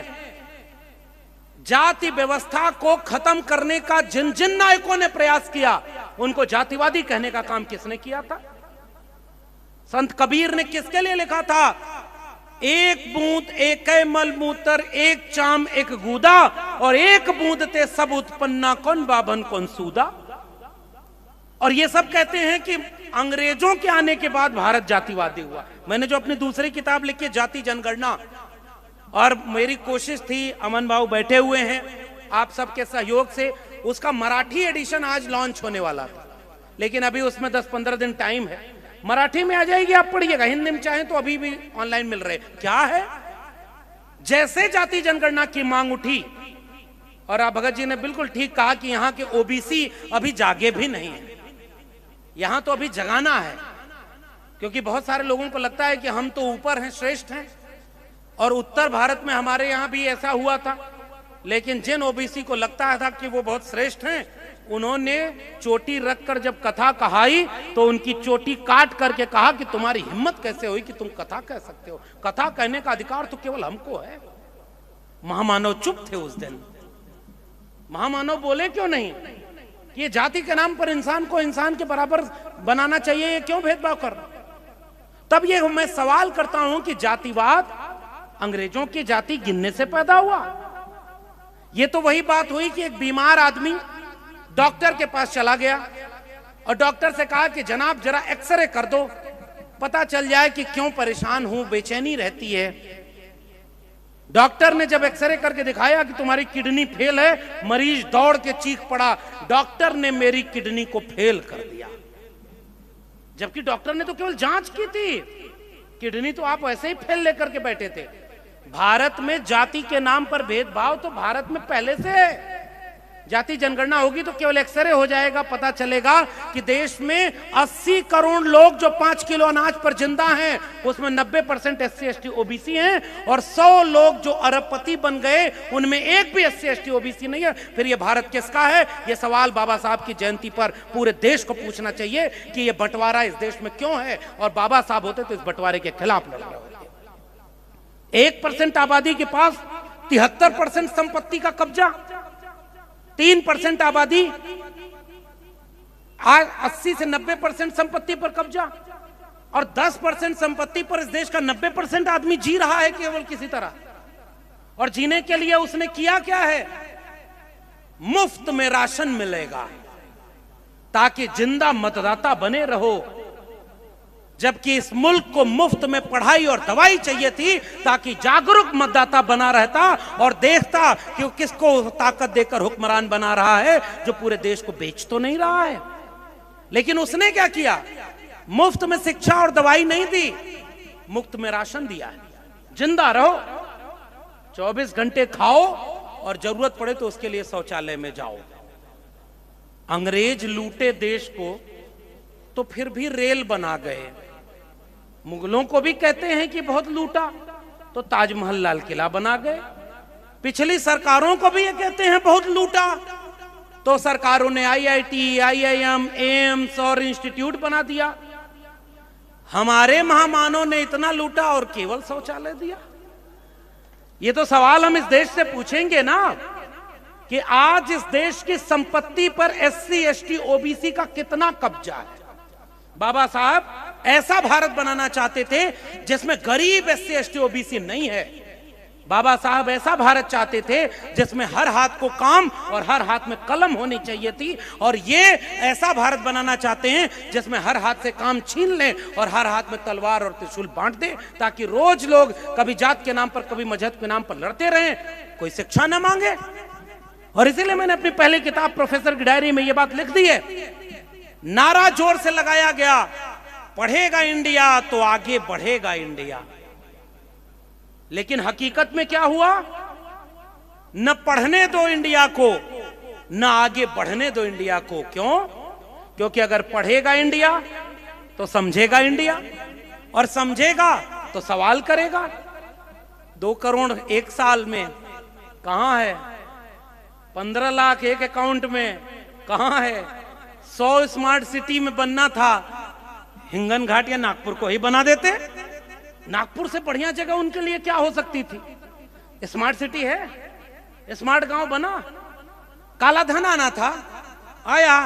जाति व्यवस्था को खत्म करने का जिन जिन नायकों ने प्रयास किया, उनको जातिवादी कहने का काम किसने किया था? संत कबीर ने किसके लिए लिखा था? एक बूंद एक मलमूत्र, एक चाम एक गूदा, और एक बूंद ते सब उत्पन्ना कौन बाभन कौन सूदा। और ये सब कहते हैं कि अंग्रेजों के आने के बाद भारत जातिवादी हुआ। मैंने जो अपनी दूसरी किताब लिखी, जाति जनगणना, और मेरी कोशिश थी, अमन बाबू बैठे हुए हैं, आप सबके सहयोग से उसका मराठी एडिशन आज लॉन्च होने वाला था, लेकिन अभी उसमें 10-15 दिन टाइम है। मराठी में आ जाएगी, आप पढ़िएगा। हिंदी में चाहें तो अभी भी ऑनलाइन मिल रहे। क्या है? जैसे जाति जनगणना की मांग उठी, और आप भगत जी ने बिल्कुल ठीक कहा कि यहाँ के ओबीसी अभी जागे भी नहीं है। यहाँ तो अभी जगाना है, क्योंकि बहुत सारे लोगों को लगता है कि हम तो ऊपर हैं, श्रेष्ठ हैं। और उत्तर भारत में हमारे यहाँ भी ऐसा हुआ था, लेकिन जिन ओबीसी को लगता था कि वो बहुत श्रेष्ठ हैं, उन्होंने चोटी रखकर जब कथा कहाई तो उनकी चोटी काट करके कहा कि तुम्हारी हिम्मत कैसे हुई कि तुम कथा कह सकते हो, कथा कहने का अधिकार तो केवल हमको है। महामानव चुप थे उस दिन। महामानव बोले क्यों नहीं कि ये जाति के नाम पर इंसान को इंसान के बराबर बनाना चाहिए, ये क्यों भेदभाव कर रहा? तब ये मैं सवाल करता हूं कि जातिवाद अंग्रेजों की जाति गिनने से पैदा हुआ। ये तो वही बात हुई कि एक बीमार आदमी डॉक्टर के पास चला गया और डॉक्टर से कहा कि जनाब जरा एक्सरे कर दो, पता चल जाए कि क्यों परेशान हूं, बेचैनी रहती है। डॉक्टर ने जब एक्सरे करके दिखाया कि तुम्हारी किडनी फेल है, मरीज दौड़ के चीख पड़ा, डॉक्टर ने मेरी किडनी को फेल कर दिया। जबकि डॉक्टर ने तो केवल जांच की थी, किडनी तो आप ऐसे ही फेल लेकर के बैठे थे। भारत में जाति के नाम पर भेदभाव तो भारत में पहले से है। जाति जनगणना होगी तो केवल एक्सरे हो जाएगा, पता चलेगा कि देश में 80 करोड़ लोग जो 5 किलो अनाज पर जिंदा हैं, उसमें 90% SC ST OBC हैं, और 100 लोग जो अरबपति बन गए उनमें एक भी SC ST OBC नहीं है। फिर ये भारत किसका है? ये सवाल बाबा साहब की जयंती पर पूरे देश को पूछना चाहिए कि ये बंटवारा इस देश में क्यों है, और बाबा साहब होते तो इस बंटवारे के खिलाफ लड़ रहे होते। 1% आबादी के पास 73% संपत्ति का कब्जा, 3% आबादी आज 80 से 90% संपत्ति पर कब्जा, और 10% संपत्ति पर इस देश का 90% आदमी जी रहा है केवल किसी तरह। और जीने के लिए उसने किया क्या है? मुफ्त में राशन मिलेगा ताकि जिंदा मतदाता बने रहो, जबकि इस मुल्क को मुफ्त में पढ़ाई और दवाई चाहिए थी ताकि जागरूक मतदाता बना रहता और देखता कि वो किसको ताकत देकर हुक्मरान बना रहा है, जो पूरे देश को बेच तो नहीं रहा है। लेकिन उसने क्या किया? मुफ्त में शिक्षा और दवाई नहीं दी, मुफ्त में राशन दिया है। जिंदा रहो, 24 घंटे खाओ, और जरूरत पड़े तो उसके लिए शौचालय में जाओ। अंग्रेज लूटे देश को तो फिर भी रेल बना गए। मुगलों को भी कहते हैं कि बहुत लूटा, तो ताजमहल लाल किला बना गए। पिछली सरकारों को भी ये कहते हैं बहुत लूटा, तो सरकारों ने IIT, IIM, एम्स और इंस्टीट्यूट बना दिया। हमारे महामानव ने इतना लूटा और केवल शौचालय दिया। ये तो सवाल हम इस देश से पूछेंगे ना कि आज इस देश की संपत्ति पर SC ST OBC का कितना कब्जा है। बाबा साहब ऐसा भारत बनाना चाहते थे जिसमें गरीब SC ST OBC नहीं है। बाबा साहब ऐसा भारत चाहते थे जिसमें हर हाथ को काम और हर हाथ में कलम होनी चाहिए थी, और ये ऐसा भारत बनाना चाहते हैं जिसमें हर हाथ से काम छीन लें और हर हाथ में तलवार और त्रिशूल बांट दें, ताकि रोज लोग कभी जात के नाम पर कभी मजहब के नाम पर लड़ते रहें, कोई शिक्षा न मांगे। और इसीलिए मैंने अपनी पहली किताब प्रोफेसर की डायरी में ये बात लिख दी है। नारा जोर से लगाया गया, पढ़ेगा इंडिया तो आगे बढ़ेगा इंडिया। लेकिन हकीकत में क्या हुआ? न पढ़ने दो इंडिया को, न आगे बढ़ने दो इंडिया को। क्यों? क्योंकि अगर पढ़ेगा इंडिया तो समझेगा इंडिया, और समझेगा तो सवाल करेगा। 2 करोड़ एक साल में कहां है? 15 लाख एक अकाउंट में कहां है? 100 स्मार्ट सिटी में बनना था, हिंगन घाट या नागपुर को ही बना देते। नागपुर से बढ़िया जगह उनके लिए क्या हो सकती थी? स्मार्ट सिटी है, स्मार्ट गांव बना, काला धन आना था, आया।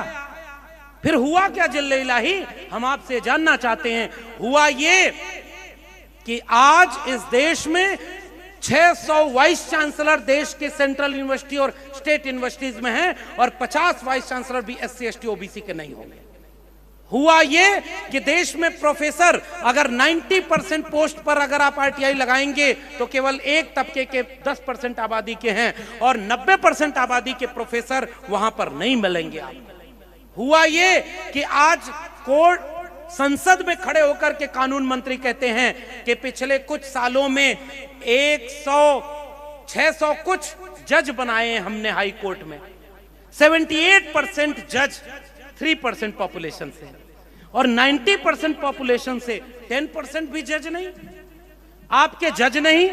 फिर हुआ क्या जल्ले इलाही? हम आपसे जानना चाहते हैं। हुआ ये कि आज इस देश में 600 वाइस चांसलर देश के सेंट्रल यूनिवर्सिटी और स्टेट यूनिवर्सिटीज में हैं, और 50 वाइस चांसलर भी SC ST OBC के नहीं होंगे। हुआ ये कि देश में प्रोफेसर अगर 90% पोस्ट पर अगर आप RTI लगाएंगे तो केवल एक तबके के 10% आबादी के हैं, और 90% आबादी के प्रोफेसर वहां पर नहीं मिलेंगे आपको। हुआ ये कि आज कोर्ट संसद में खड़े होकर के कानून मंत्री कहते हैं कि पिछले कुछ सालों में 600 कुछ जज बनाए हैं हमने हाई कोर्ट में। 78% जज 3% पॉपुलेशन से, और 90% पॉपुलेशन से 10% भी जज नहीं। आपके जज नहीं,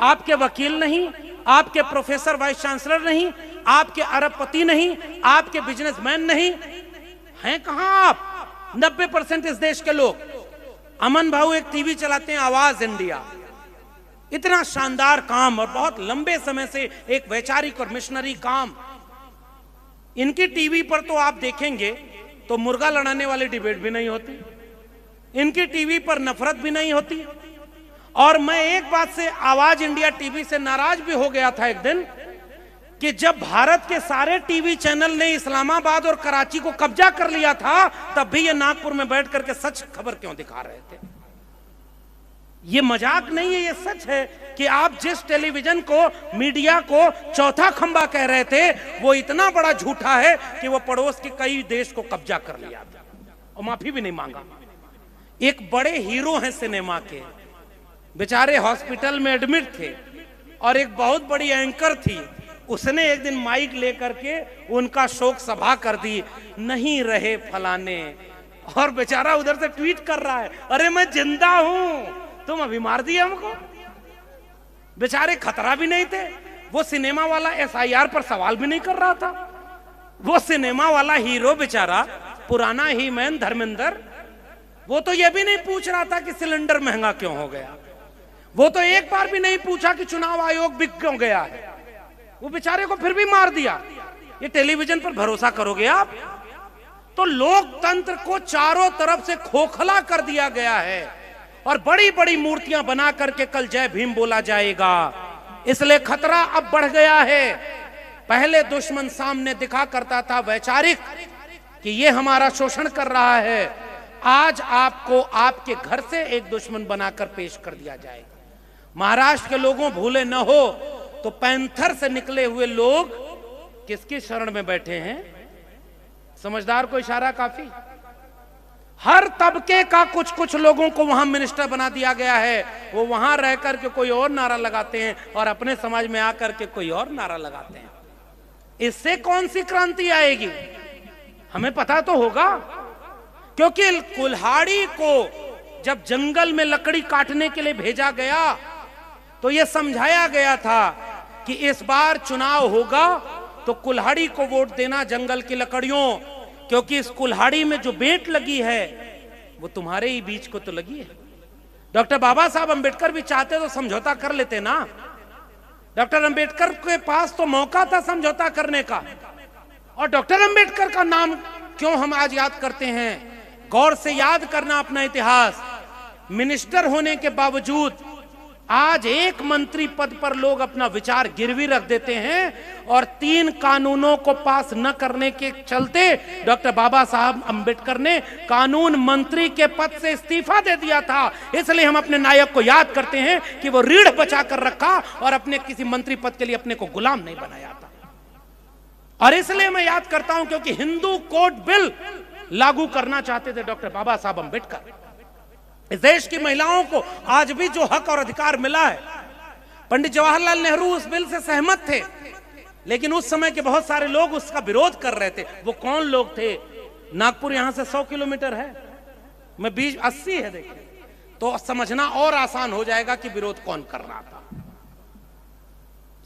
आपके वकील नहीं, आपके प्रोफेसर वाइस चांसलर नहीं, आपके अरबपति नहीं, आपके बिजनेसमैन नहीं, हैं कहां आप? 90% इस देश के लोग। अमन भाऊ एक टीवी चलाते हैं, आवाज इंडिया, इतना शानदार काम और बहुत लंबे समय से एक वैचारिक और मिशनरी काम। इनकी टीवी पर तो आप देखेंगे तो मुर्गा लड़ाने वाली डिबेट भी नहीं होती, इनकी टीवी पर नफरत भी नहीं होती। और मैं एक बात से आवाज इंडिया टीवी से नाराज भी हो गया था एक दिन, कि जब भारत के सारे टीवी चैनल ने इस्लामाबाद और कराची को कब्जा कर लिया था, तब भी ये नागपुर में बैठ करके सच खबर क्यों दिखा रहे थे? ये मजाक नहीं है, ये सच है कि आप जिस टेलीविजन को, मीडिया को चौथा खंबा कह रहे थे, वो इतना बड़ा झूठा है कि वो पड़ोस के कई देश को कब्जा कर लिया था और माफी भी नहीं मांगा। एक बड़े हीरो हैं सिनेमा के, बेचारे हॉस्पिटल में एडमिट थे, और एक बहुत बड़ी एंकर थी, उसने एक दिन माइक लेकर के उनका शोक सभा कर दी, नहीं रहे फलाने, और बेचारा उधर से ट्वीट कर रहा है, अरे मैं जिंदा हूं, तुम अभी मार दिया हमको। बेचारे खतरा भी नहीं थे। वो सिनेमा वाला SIR पर सवाल भी नहीं कर रहा था। वो सिनेमा वाला हीरो बेचारा, पुराना ही मैन धर्मेंद्र, वो तो ये भी नहीं पूछ रहा था कि सिलेंडर महंगा क्यों हो गया, वो तो एक बार भी नहीं पूछा कि चुनाव आयोग बिक क्यों गया है। वो बेचारे को फिर भी मार दिया। ये टेलीविजन पर भरोसा करोगे आप? तो लोकतंत्र को चारों तरफ से खोखला कर दिया गया है, और बड़ी बड़ी मूर्तियां बना करके कल जय भीम बोला जाएगा। इसलिए खतरा अब बढ़ गया है। पहले दुश्मन सामने दिखा करता था वैचारिक कि ये हमारा शोषण कर रहा है, आज आपको आपके घर से एक दुश्मन बनाकर पेश कर दिया जाएगा। महाराष्ट्र के लोगों, भूले न हो तो पैंथर से निकले हुए लोग किसकी शरण में बैठे हैं? समझदार को इशारा काफी। हर तबके का कुछ कुछ लोगों को वहां मिनिस्टर बना दिया गया है। वो वहां रह करके कोई और नारा लगाते हैं और अपने समाज में आकर के कोई और नारा लगाते हैं। इससे कौन सी क्रांति आएगी? हमें पता तो होगा, क्योंकि कुल्हाड़ी को जब जंगल में लकड़ी काटने के लिए भेजा गया तो यह समझाया गया था कि इस बार चुनाव होगा तो कुल्हाड़ी को वोट देना, जंगल की लकड़ियों, क्योंकि इस कुल्हाड़ी में जो बेंट लगी है वो तुम्हारे ही बीच को तो लगी है। डॉक्टर बाबा साहब अंबेडकर भी चाहते तो समझौता कर लेते ना। डॉक्टर अंबेडकर के पास तो मौका था समझौता करने का, और डॉक्टर अंबेडकर का नाम क्यों हम आज याद करते हैं? गौर से याद करना अपना इतिहास। मिनिस्टर होने के बावजूद आज एक मंत्री पद पर लोग अपना विचार गिरवी रख देते हैं, और 3 कानूनों को पास न करने के चलते डॉक्टर बाबा साहब अंबेडकर ने कानून मंत्री के पद से इस्तीफा दे दिया था। इसलिए हम अपने नायक को याद करते हैं कि वो रीढ़ बचा कर रखा और अपने किसी मंत्री पद के लिए अपने को गुलाम नहीं बनाया था। और इसलिए मैं याद करता हूं क्योंकि हिंदू कोड बिल लागू करना चाहते थे डॉक्टर बाबा साहब अंबेडकर। इस देश की महिलाओं को आज भी जो हक और अधिकार मिला है, पंडित जवाहरलाल नेहरू उस बिल से सहमत थे, लेकिन उस समय के बहुत सारे लोग उसका विरोध कर रहे थे। वो कौन लोग थे? नागपुर यहां से 100 किलोमीटर है, मैं 80 है, देखिए, तो समझना और आसान हो जाएगा कि विरोध कौन कर रहा था।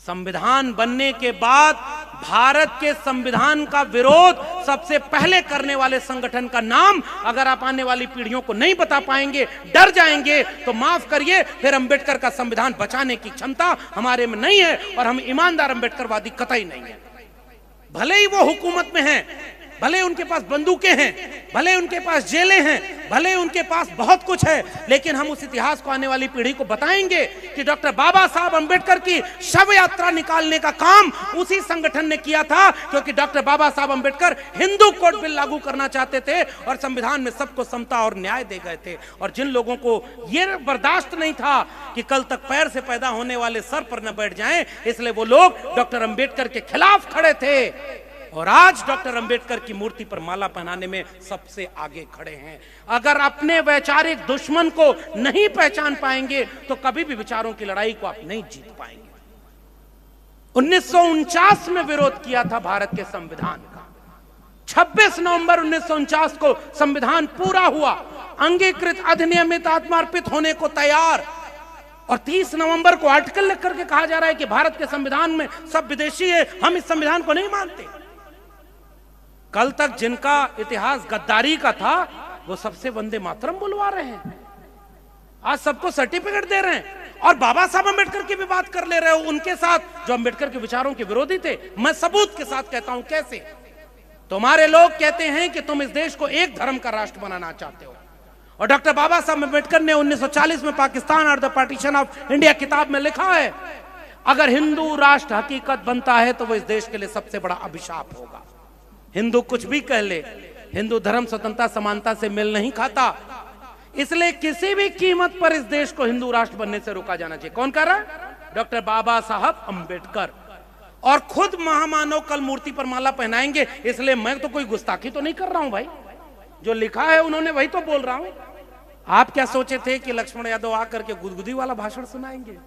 संविधान बनने के बाद भारत के संविधान का विरोध सबसे पहले करने वाले संगठन का नाम अगर आप आने वाली पीढ़ियों को नहीं बता पाएंगे, डर जाएंगे, तो माफ करिए, फिर अंबेडकर का संविधान बचाने की क्षमता हमारे में नहीं है, और हम ईमानदार अंबेडकरवादी कतई नहीं है। भले ही वो हुकूमत में हैं, भले उनके पास बंदूकें हैं, भले उनके पास जेलें हैं, भले उनके पास बहुत कुछ है, लेकिन हम उस इतिहास को आने वाली पीढ़ी को बताएंगे कि डॉक्टर बाबा साहब अंबेडकर की शव यात्रा निकालने का काम उसी संगठन ने किया था, क्योंकि डॉक्टर बाबा साहब अंबेडकर हिंदू कोड बिल लागू करना चाहते थे और संविधान में सबको समता और न्याय दे गए थे। और जिन लोगों को यह बर्दाश्त नहीं था कि कल तक पैर से पैदा होने वाले सर पर न बैठ जाएं, इसलिए वो लोग डॉक्टर अंबेडकर के खिलाफ खड़े थे, और आज डॉक्टर अंबेडकर की मूर्ति पर माला पहनाने में सबसे आगे खड़े हैं। अगर अपने वैचारिक दुश्मन को नहीं पहचान पाएंगे तो कभी भी विचारों की लड़ाई को आप नहीं जीत पाएंगे। 1949 में विरोध किया था भारत के संविधान का। 26 नवंबर 1949 को संविधान पूरा हुआ, अंगीकृत, अधिनियमित, आत्मार्पित होने को तैयार, और 30 नवंबर को आर्टिकल लिख करके कहा जा रहा है कि भारत के संविधान में सब विदेशी है, हम इस संविधान को नहीं मानते। कल तक जिनका इतिहास गद्दारी का था वो सबसे वंदे मातरम बुलवा रहे हैं, आज सबको सर्टिफिकेट दे रहे हैं, और बाबा साहब अंबेडकर की भी बात कर ले रहे हो उनके साथ जो अंबेडकर के विचारों के विरोधी थे। मैं सबूत के साथ कहता हूं कैसे। तुम्हारे लोग कहते हैं कि तुम इस देश को एक धर्म का राष्ट्र बनाना चाहते हो, और डॉक्टर बाबा साहब अंबेडकर ने 1940 में पाकिस्तान और द पार्टीशन ऑफ इंडिया किताब में लिखा है, अगर हिंदू राष्ट्र हकीकत बनता है तो वो इस देश के लिए सबसे बड़ा अभिशाप होगा। हिंदू कुछ भी कह ले, हिंदू धर्म स्वतंत्रता समानता से मेल नहीं खाता, इसलिए किसी भी कीमत पर इस देश को हिंदू राष्ट्र बनने से रोका जाना चाहिए। कौन कर रहा है? डॉक्टर बाबा साहब अंबेडकर, और खुद महामानव कल मूर्ति पर माला पहनाएंगे। इसलिए मैं तो कोई गुस्ताखी तो नहीं कर रहा हूं भाई, जो लिखा है उन्होंने वही तो बोल रहा हूं। आप क्या सोचे थे कि लक्ष्मण यादव आकर के गुदगुदी वाला भाषण सुनाएंगे?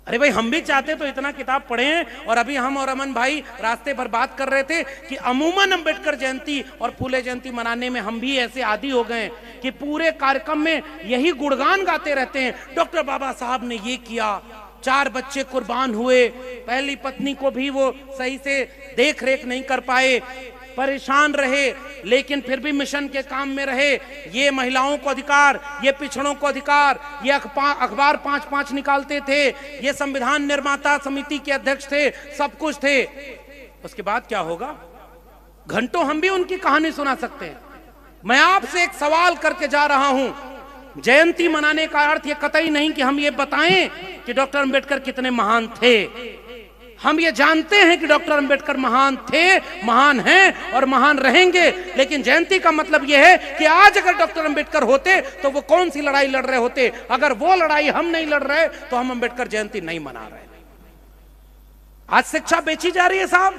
अरे भाई, हम भी चाहते तो इतना किताब पढ़े हैं। और अभी हम और अमन भाई रास्ते भर बात कर रहे थे कि अमूमन अंबेडकर जयंती और फूले जयंती मनाने में हम भी ऐसे आदी हो गए कि पूरे कार्यक्रम में यही गुणगान गाते रहते हैं, डॉक्टर बाबा साहब ने ये किया, 4 बच्चे कुर्बान हुए, पहली पत्नी को भी वो सही से देख रेख नहीं कर पाए, परेशान रहे, लेकिन फिर भी मिशन के काम में रहे। ये महिलाओं को अधिकार, ये पिछड़ों को अधिकार, ये अखबार 5-5 निकालते थे, ये संविधान निर्माता समिति के अध्यक्ष थे, सब कुछ थे। उसके बाद क्या होगा? घंटों हम भी उनकी कहानी सुना सकते हैं। मैं आपसे एक सवाल करके जा रहा हूं, जयंती मनाने का अर्थ ये कतई नहीं कि हम ये बताएं कि डॉक्टर अंबेडकर कितने महान थे। हम ये जानते हैं कि डॉक्टर अंबेडकर महान थे, महान हैं और महान रहेंगे, लेकिन जयंती का मतलब यह है कि आज अगर डॉक्टर अंबेडकर होते तो वो कौन सी लड़ाई लड़ रहे होते। अगर वो लड़ाई हम नहीं लड़ रहे तो हम अंबेडकर जयंती नहीं मना रहे। आज शिक्षा बेची जा रही है साहब,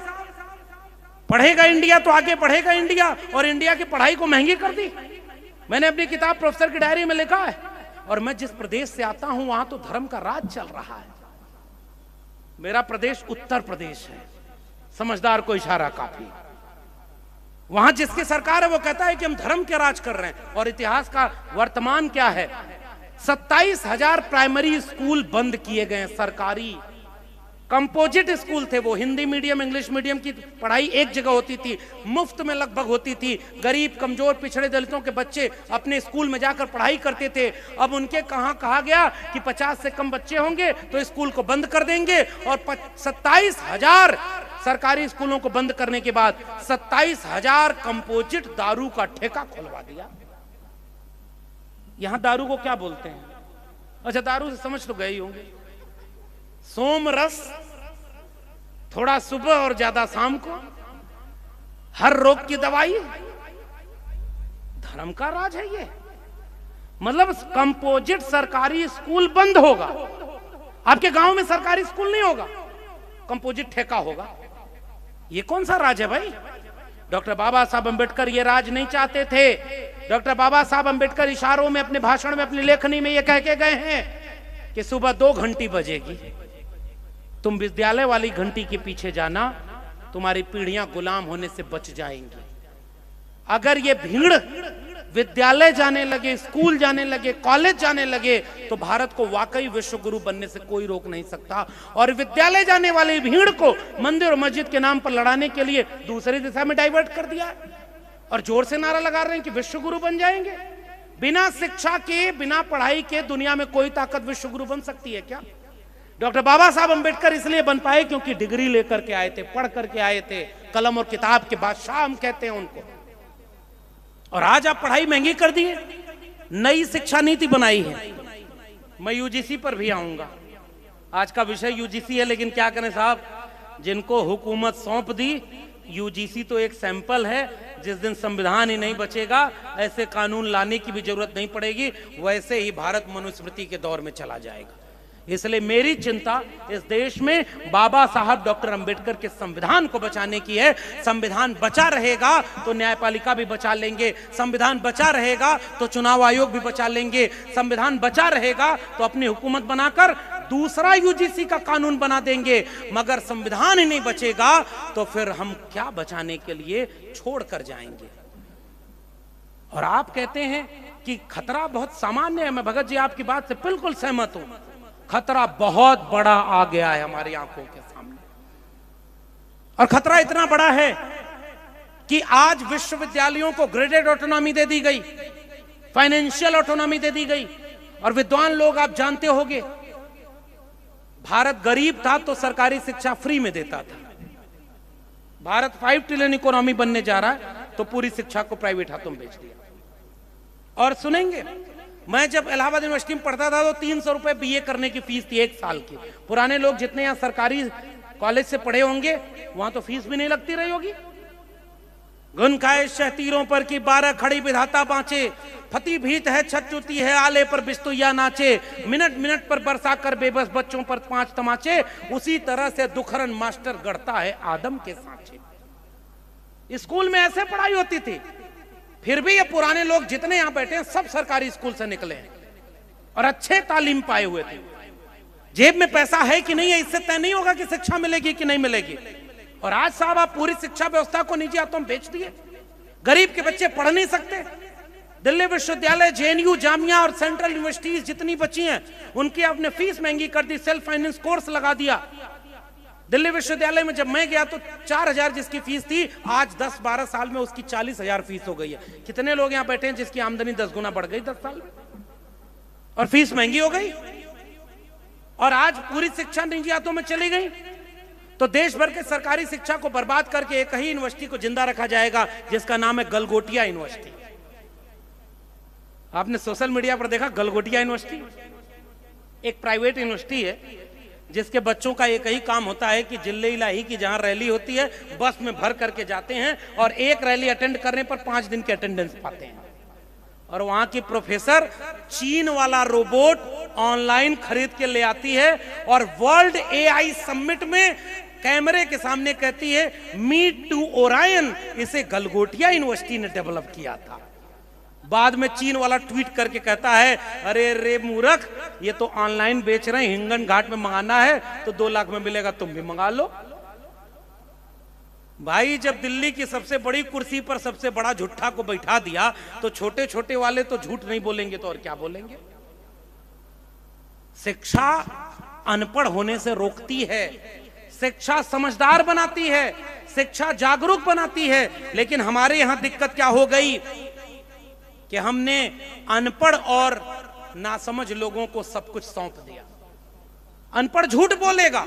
पढ़ेगा इंडिया तो आगे बढ़ेगा इंडिया, और इंडिया की पढ़ाई को महंगी कर दी। मैंने अपनी किताब प्रोफेसर की डायरी में लिखा है, और मैं जिस प्रदेश से आता हूं वहां तो धर्म का राज चल रहा है। मेरा प्रदेश उत्तर प्रदेश है, समझदार को इशारा काफी। वहां जिसकी सरकार है वो कहता है कि हम धर्म के राज कर रहे हैं, और इतिहास का वर्तमान क्या है? 27,000 प्राइमरी स्कूल बंद किए गए, सरकारी कंपोजिट स्कूल थे वो, हिंदी मीडियम इंग्लिश मीडियम की पढ़ाई एक जगह होती थी, मुफ्त में लगभग होती थी। गरीब कमजोर पिछड़े दलितों के बच्चे अपने स्कूल में जाकर पढ़ाई करते थे। अब उनके कहा गया कि 50 से कम बच्चे होंगे तो स्कूल को बंद कर देंगे, और 27,000 सरकारी स्कूलों को बंद करने के बाद 27,000 कंपोजिट दारू का ठेका खुलवा दिया। यहां दारू को क्या बोलते हैं? अच्छा, दारू से समझ तो गए ही होंगे, सोम रस, थोड़ा सुबह और ज्यादा शाम को, हर रोग की दवाई। धर्म का राज है ये। मतलब कंपोजिट सरकारी स्कूल बंद होगा, आपके गांव में सरकारी स्कूल नहीं होगा, कंपोजिट ठेका होगा। ये कौन सा राज है भाई? डॉक्टर बाबा साहब अंबेडकर ये राज नहीं चाहते थे। डॉक्टर बाबा साहब अंबेडकर इशारों में, अपने भाषण में, अपनी लेखनी में ये कह के गए हैं कि सुबह 2 घंटी बजेगी, तुम विद्यालय वाली घंटी के पीछे जाना, तुम्हारी पीढ़ियां गुलाम होने से बच जाएंगी। अगर ये भीड़ विद्यालय जाने लगे, स्कूल जाने लगे, कॉलेज जाने लगे, तो भारत को वाकई विश्व गुरु बनने से कोई रोक नहीं सकता। और विद्यालय जाने वाली भीड़ को मंदिर और मस्जिद के नाम पर लड़ाने के लिए दूसरी दिशा में डाइवर्ट कर दिया, और जोर से नारा लगा रहे हैं कि विश्व गुरु बन जाएंगे। बिना शिक्षा के, बिना पढ़ाई के दुनिया में कोई ताकत विश्व गुरु बन सकती है क्या? डॉक्टर बाबा साहब अंबेडकर इसलिए बन पाए क्योंकि डिग्री लेकर के आए थे, पढ़ करके आए थे, कलम और किताब के बादशाह हम कहते हैं उनको। और आज आप पढ़ाई महंगी कर दिए, नई शिक्षा नीति बनाई है। मैं यूजीसी पर भी आऊंगा, आज का विषय यूजीसी है, लेकिन क्या करें साहब, जिनको हुकूमत सौंप दी, यूजीसी तो एक सैंपल है। जिस दिन संविधान ही नहीं बचेगा, ऐसे कानून लाने की भी जरूरत नहीं पड़ेगी, वैसे ही भारत मनुस्मृति के दौर में चला जाएगा। इसलिए मेरी चिंता इस देश में बाबा साहब डॉक्टर अंबेडकर के संविधान को बचाने की है। संविधान बचा रहेगा तो न्यायपालिका भी बचा लेंगे, संविधान बचा रहेगा तो चुनाव आयोग भी बचा लेंगे, संविधान बचा रहेगा तो अपनी हुकूमत बनाकर दूसरा यूजीसी का कानून बना देंगे, मगर संविधान ही नहीं बचेगा तो फिर हम क्या बचाने के लिए छोड़ कर जाएंगे। और आप कहते हैं कि खतरा बहुत सामान्य है। मैं भगत जी आपकी बात से बिल्कुल सहमत हूं। खतरा बहुत बड़ा आ गया है हमारी आंखों के सामने, और खतरा इतना बड़ा है कि आज विश्वविद्यालयों को ग्रेडेड ऑटोनॉमी दे दी गई, फाइनेंशियल ऑटोनॉमी दे दी गई। और विद्वान लोग आप जानते होंगे, भारत गरीब था तो सरकारी शिक्षा फ्री में देता था। भारत 5 ट्रिलियन इकोनॉमी बनने जा रहा है तो पूरी शिक्षा को प्राइवेट हाथों में बेच दिया। और सुनेंगे, मैं जब इलाहाबाद यूनिवर्सिटी में पढ़ता था तो 300 रुपए बीए करने की फीस थी 1 साल की। पुराने लोग जितने यहां सरकारी कॉलेज से पढ़े होंगे वहां तो फीस भी नहीं लगती रही होगी। गुन खाए शहतीरों पर की 12 खड़ी विधाता बाँचे, फती भीत है छत चुती है आले पर बिस्तुया नाचे, मिनट मिनट पर बरसा कर बेबस बच्चों पर 5 तमाचे, उसी तरह से दुखरन मास्टर गढ़ता है आदम के सांचे। स्कूल में ऐसे पढ़ाई होती थी। फिर भी ये पुराने लोग जितने यहां बैठे हैं सब सरकारी स्कूल से निकले हैं और अच्छे तालीम पाए हुए थे। जेब में पैसा है कि नहीं है इससे तय नहीं होगा कि शिक्षा मिलेगी कि नहीं मिलेगी। और आज साहब आप पूरी शिक्षा व्यवस्था को निजी हाथों में बेच दिए। गरीब के बच्चे पढ़ नहीं सकते। दिल्ली विश्वविद्यालय, जेएनयू, जामिया और सेंट्रल यूनिवर्सिटीज जितनी बची हैं उनकी आपने फीस महंगी कर दी, सेल्फ फाइनेंस कोर्स लगा दिया। दिल्ली विश्वविद्यालय में जब मैं गया तो 4000 जिसकी फीस थी, आज 10-12 साल में उसकी 40,000 फीस हो गई है। कितने लोग यहां बैठे हैं जिसकी आमदनी 10 गुना बढ़ गई 10 साल में, और फीस महंगी हो गई, और आज पूरी शिक्षा निजी हाथों में चली गई। तो देश भर के सरकारी शिक्षा को बर्बाद करके एक ही यूनिवर्सिटी को जिंदा रखा जाएगा जिसका नाम है गलगोटिया यूनिवर्सिटी। आपने सोशल मीडिया पर देखा गलगोटिया यूनिवर्सिटी एक प्राइवेट यूनिवर्सिटी है जिसके बच्चों का एक ही काम होता है कि जिले इलाही की जहां रैली होती है बस में भर करके जाते हैं और एक रैली अटेंड करने पर 5 दिन की अटेंडेंस पाते हैं। और वहां की प्रोफेसर चीन वाला रोबोट ऑनलाइन खरीद के ले आती है और वर्ल्ड एआई समिट में कैमरे के सामने कहती है मीट टू ओरायन, इसे गलगोटिया यूनिवर्सिटी ने डेवलप किया था। बाद में चीन वाला ट्वीट करके कहता है अरे रे मूर्ख, ये तो ऑनलाइन बेच रहे हैं, हिंगन घाट में मंगाना है तो 2 लाख में मिलेगा, तुम भी मंगा लो। भाई जब दिल्ली की सबसे बड़ी कुर्सी पर सबसे बड़ा झूठा को बैठा दिया तो छोटे छोटे वाले तो झूठ नहीं बोलेंगे तो और क्या बोलेंगे। शिक्षा अनपढ़ होने से रोकती है, शिक्षा समझदार बनाती है, शिक्षा जागरूक बनाती है। लेकिन हमारे यहां दिक्कत क्या हो गई कि हमने अनपढ़ और नासमझ लोगों को सब कुछ सौंप दिया। अनपढ़ झूठ बोलेगा,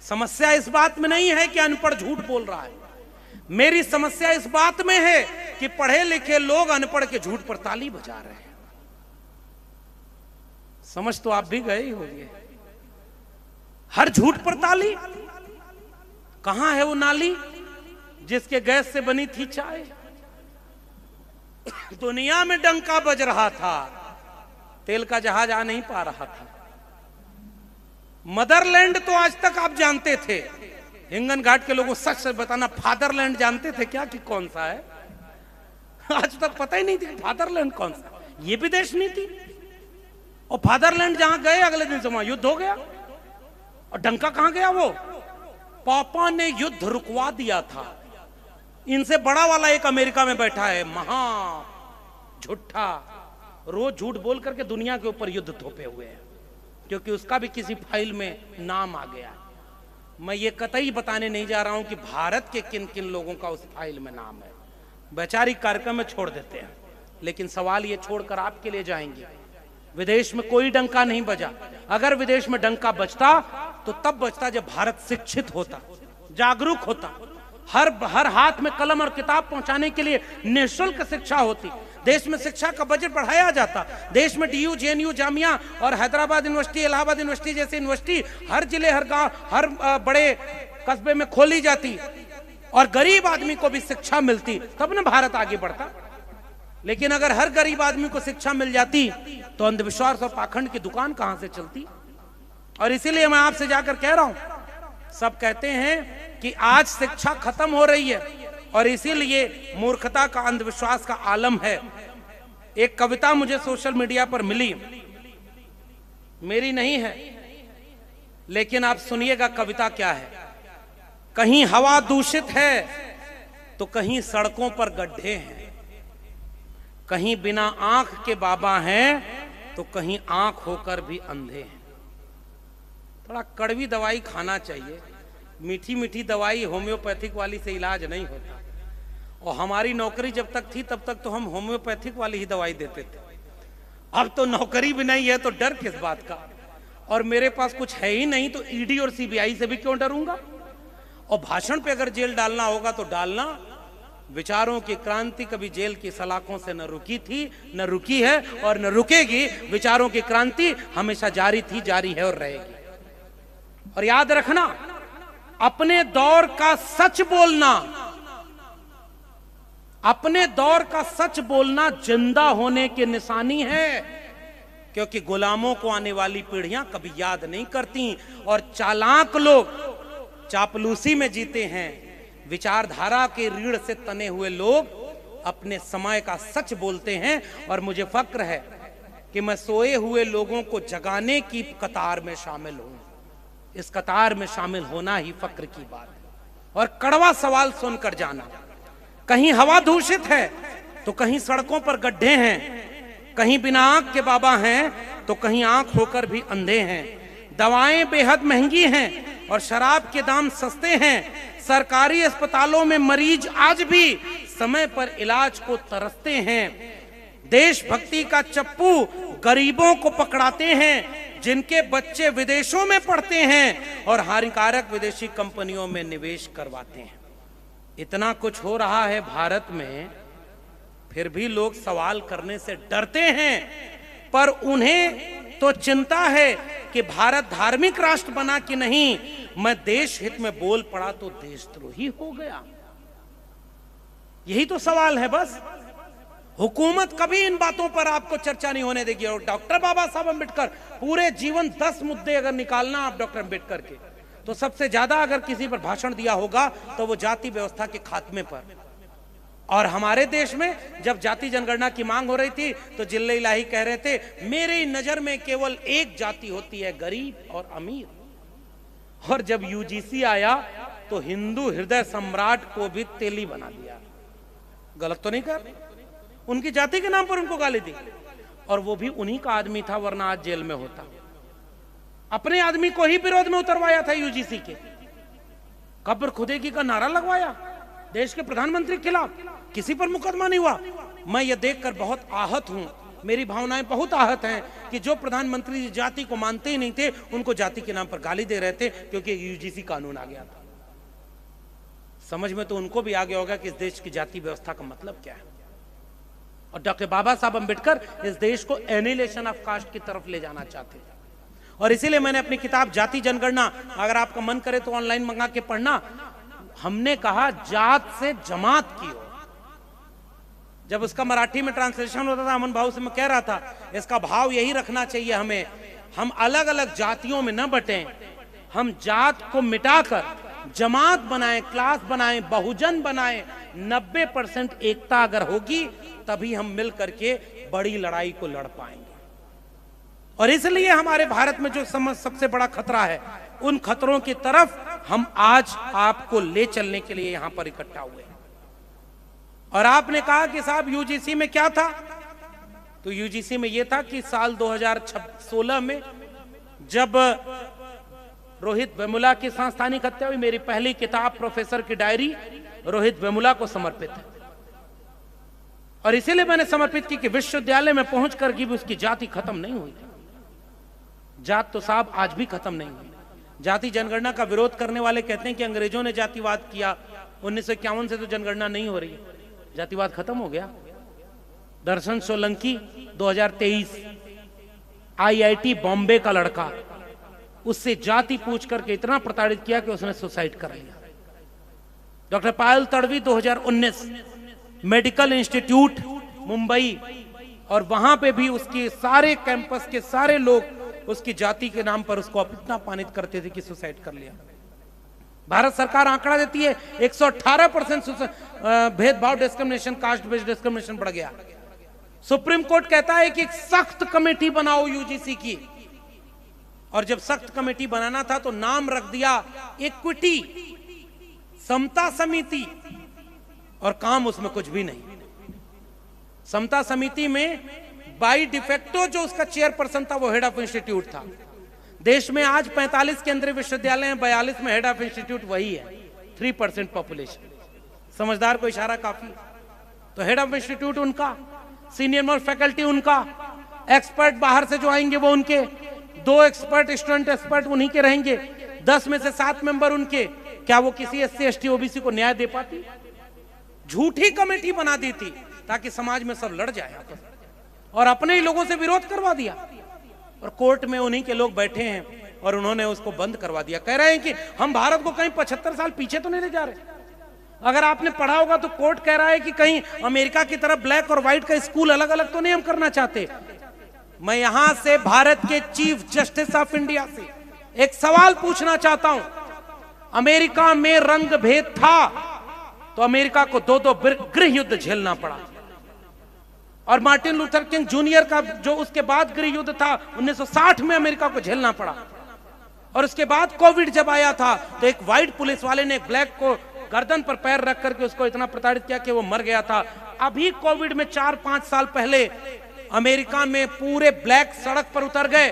समस्या इस बात में नहीं है कि अनपढ़ झूठ बोल रहा है, मेरी समस्या इस बात में है कि पढ़े लिखे लोग अनपढ़ के झूठ पर ताली बजा रहे हैं। समझ तो आप भी गए ही होंगे, हर झूठ पर ताली। कहां है वो नाली जिसके गैस से बनी थी चाय। दुनिया में डंका बज रहा था, तेल का जहाज आ नहीं पा रहा था। मदरलैंड तो आज तक आप जानते थे, हिंगन घाट के लोगों सच से बताना फादरलैंड जानते थे क्या कि कौन सा है? आज तक पता ही नहीं थी फादरलैंड कौन सा, ये भी देश नहीं थी। और फादरलैंड जहां गए अगले दिन से वहां युद्ध हो गया। और डंका कहां गया? वो पापा ने युद्ध रुकवा दिया था। इनसे बड़ा वाला एक अमेरिका में बैठा है, महा झूठा, रोज झूठ बोल करके दुनिया के ऊपर युद्ध थोपे हुए हैं क्योंकि उसका भी किसी फाइल में नाम आ गया। मैं ये कतई बताने नहीं जा रहा हूं कि भारत के किन किन लोगों का उस फाइल में नाम है, वैचारिक कार्यक्रम में छोड़ देते हैं। लेकिन सवाल ये छोड़कर आपके लिए जाएंगे, विदेश में कोई डंका नहीं बजा। अगर विदेश में डंका बजता तो तब बजता जब भारत शिक्षित होता, जागरूक होता, हर हाथ में कलम और किताब पहुंचाने के लिए निःशुल्क शिक्षा होती, देश में शिक्षा का बजट बढ़ाया जाता, देश में डीयू, जेएनयू, जामिया और हैदराबाद यूनिवर्सिटी, इलाहाबाद यूनिवर्सिटी जैसी यूनिवर्सिटी हर जिले, हर गांव, हर बड़े कस्बे में खोली जाती और गरीब आदमी को भी शिक्षा मिलती, तब ना भारत आगे बढ़ता। लेकिन अगर हर गरीब आदमी को शिक्षा मिल जाती तो अंधविश्वास और पाखंड की दुकान कहां से चलती। और इसीलिए मैं आपसे जाकर कह रहा हूं, सब कहते हैं कि आज शिक्षा खत्म हो रही है और इसीलिए मूर्खता का, अंधविश्वास का आलम है। एक कविता मुझे सोशल मीडिया पर मिली, मेरी नहीं है, लेकिन आप सुनिएगा कविता क्या है। कहीं हवा दूषित है तो कहीं सड़कों पर गड्ढे हैं, कहीं बिना आंख के बाबा हैं तो कहीं आंख होकर भी अंधे हैं। थोड़ा कड़वी दवाई खाना चाहिए, मीठी मीठी दवाई होम्योपैथिक वाली से इलाज नहीं होता। और हमारी नौकरी जब तक थी तब तक तो हम होम्योपैथिक वाली ही दवाई देते थे। अब तो नौकरी भी नहीं है तो डर किस बात का, और मेरे पास कुछ है ही नहीं तो ईडी और सीबीआई से भी क्यों डरूंगा। और भाषण पे अगर जेल डालना होगा तो डालना। विचारों की क्रांति कभी जेल की सलाखों से न रुकी थी, न रुकी है और न रुकेगी। विचारों की क्रांति हमेशा जारी थी, जारी है और रहेगी। और याद रखना, अपने दौर का सच बोलना, अपने दौर का सच बोलना जिंदा होने की निशानी है, क्योंकि गुलामों को आने वाली पीढ़ियां कभी याद नहीं करती और चालाक लोग चापलूसी में जीते हैं। विचारधारा के रीढ़ से तने हुए लोग अपने समय का सच बोलते हैं। और मुझे फक्र है कि मैं सोए हुए लोगों को जगाने की कतार में शामिल हूं। इस कतार में शामिल होना ही फक्र की बात है। और कड़वा सवाल सुनकर जाना, कहीं हवा दूषित है तो कहीं सड़कों पर गड्ढे हैं, कहीं बिना आंख के बाबा हैं तो कहीं आंख होकर भी अंधे हैं। दवाएं बेहद महंगी हैं और शराब के दाम सस्ते हैं। सरकारी अस्पतालों में मरीज आज भी समय पर इलाज को तरसते हैं। देशभक्ति का चप्पू गरीबों को पकड़ाते हैं जिनके बच्चे विदेशों में पढ़ते हैं और हानिकारक विदेशी कंपनियों में निवेश करवाते हैं। इतना कुछ हो रहा है भारत में, फिर भी लोग सवाल करने से डरते हैं। पर उन्हें तो चिंता है कि भारत धार्मिक राष्ट्र बना कि नहीं। मैं देश हित में बोल पड़ा तो देशद्रोही हो गया, यही तो सवाल है बस। हुकूमत कभी इन बातों पर आपको चर्चा नहीं होने देगी। और डॉक्टर बाबा साहब अम्बेडकर, पूरे जीवन 10 मुद्दे अगर निकालना आप डॉक्टर अम्बेडकर के, तो सबसे ज्यादा अगर किसी पर भाषण दिया होगा तो वो जाति व्यवस्था के खात्मे पर। और हमारे देश में जब जाति जनगणना की मांग हो रही थी तो जिल्ले इलाही कह रहे थे, मेरी नजर में केवल एक जाति होती है, गरीब और अमीर। और जब यूजीसी आया तो हिंदू हृदय सम्राट को भी तेली बना दिया। गलत तो नहीं कर, उनकी जाति के नाम पर उनको गाली दी। और वो भी उन्हीं का आदमी था, वरना आज जेल में होता। अपने आदमी को ही विरोध में उतरवाया था यूजीसी के, कब्र खुदेगी का नारा लगवाया देश के प्रधानमंत्री के खिलाफ, किसी पर मुकदमा नहीं हुआ। मैं ये देखकर बहुत आहत हूं, मेरी भावनाएं बहुत आहत हैं कि जो प्रधानमंत्री जाति को मानते ही नहीं थे उनको जाति के नाम पर गाली दे रहे थे क्योंकि यूजीसी कानून आ गया था। समझ में तो उनको भी आ गया होगा कि इस देश की जाति व्यवस्था का मतलब क्या है। और डॉक्टर बाबा साहब अम्बेडकर इस देश को एनिहिलेशन ऑफ कास्ट की तरफ ले जाना चाहते थे। और इसीलिए मैंने अपनी किताब जाति जनगणना, अगर आपका मन करे तो ऑनलाइन मंगा के पढ़ना, हमने कहा जात से जमात की ओर। जब उसका मराठी में ट्रांसलेशन होता था, अमन भाव से मैं कह रहा था इसका भाव यही रखना चाहिए हमें, हम अलग अलग जातियों में न बटें, हम जात को मिटाकर जमात बनाएं, क्लास बनाएं, बहुजन बनाएं। 90% एकता अगर होगी तभी हम मिल करके बड़ी लड़ाई को लड़ पाएंगे। और इसलिए हमारे भारत में जो सबसे बड़ा खतरा है, उन खतरों की तरफ हम आज आपको ले चलने के लिए यहां पर इकट्ठा हुए हैं। और आपने कहा कि साहब यूजीसी में क्या था, तो यूजीसी में यह था कि साल 2016 में जब रोहित वेमुला की सांस्थानिक हत्या हुई, मेरी पहली किताब प्रोफेसर की डायरी रोहित वेमुला को समर्पित है। और इसीलिए मैंने समर्पित की कि विश्वविद्यालय में पहुंचकर भी उसकी जाति खत्म नहीं हुई। जात तो साहब आज भी खत्म नहीं हुई। जाति जनगणना का विरोध करने वाले कहते हैं कि अंग्रेजों ने जातिवाद किया, 1951 से तो जनगणना नहीं हो रही, जातिवाद खत्म हो गया। दर्शन सोलंकी 2023 IIT बॉम्बे का लड़का, उससे जाति पूछ करके इतना प्रताड़ित किया कि उसने सुसाइड कर लिया। डॉक्टर पायल तड़वी 2019 मेडिकल इंस्टीट्यूट मुंबई, और वहां पे भी उसके सारे कैंपस के सारे लोग उसकी जाति के नाम पर उसको इतना अपमानित करते थे कि सुसाइड कर लिया। भारत सरकार आंकड़ा देती है 118% भेदभाव, डिस्क्रिमिनेशन, कास्ट बेस्ड डिस्क्रिमिनेशन बढ़ गया। सुप्रीम कोर्ट कहता है कि एक सख्त कमेटी बनाओ यूजीसी की, और जब सख्त कमेटी बनाना था तो नाम रख दिया इक्विटी, समता समिति, और काम उसमें कुछ भी नहीं। समता समिति में बाई डिफेक्टो जो उसका चेयरपर्सन था वो हेड ऑफ इंस्टीट्यूट था। देश में आज 45 केंद्रीय विश्वविद्यालय हैं, 42 में हेड ऑफ इंस्टीट्यूट वही है, 3% पॉपुलेशन। समझदार को इशारा काफी। तो हेड ऑफ इंस्टीट्यूट उनका, सीनियर मोस्ट फैकल्टी उनका, एक्सपर्ट बाहर से जो आएंगे वो उनके, 2 एक्सपर्ट स्टूडेंट एक्सपर्ट उन्हीं के रहेंगे, 10 में से 7 मेंबर उनके। क्या वो किसी SC ST OBC को न्याय दे पाती? झूठी कमेटी बना दी थी ताकि समाज में सब लड़ जाए आपस में, और अपने ही लोगों से विरोध करवा दिया। और कोर्ट में उन्हीं के लोग बैठे हैं और उन्होंने उसको बंद करवा दिया। कह रहे हैं कि हम भारत को कहीं 75 साल पीछे तो नहीं ले जा रहे। अगर आपने पढ़ा होगा तो कोर्ट कह रहा है कि कहीं अमेरिका की तरफ ब्लैक और व्हाइट का स्कूल अलग अलग तो नहीं हम करना चाहते। मैं यहां से भारत के चीफ जस्टिस ऑफ इंडिया से एक सवाल पूछना चाहता हूं। अमेरिका में रंग भेद था तो अमेरिका को 2 गृह युद्ध झेलना पड़ा, और मार्टिन लूथर किंग जूनियर का जो उसके बाद गृह युद्ध था 1960 में अमेरिका को झेलना पड़ा। और उसके बाद कोविड जब आया था तो एक व्हाइट पुलिस वाले ने ब्लैक को गर्दन पर पैर रख करके उसको इतना प्रताड़ित किया कि वो मर गया था। अभी कोविड में 4-5 साल पहले अमेरिका में पूरे ब्लैक सड़क पर उतर गए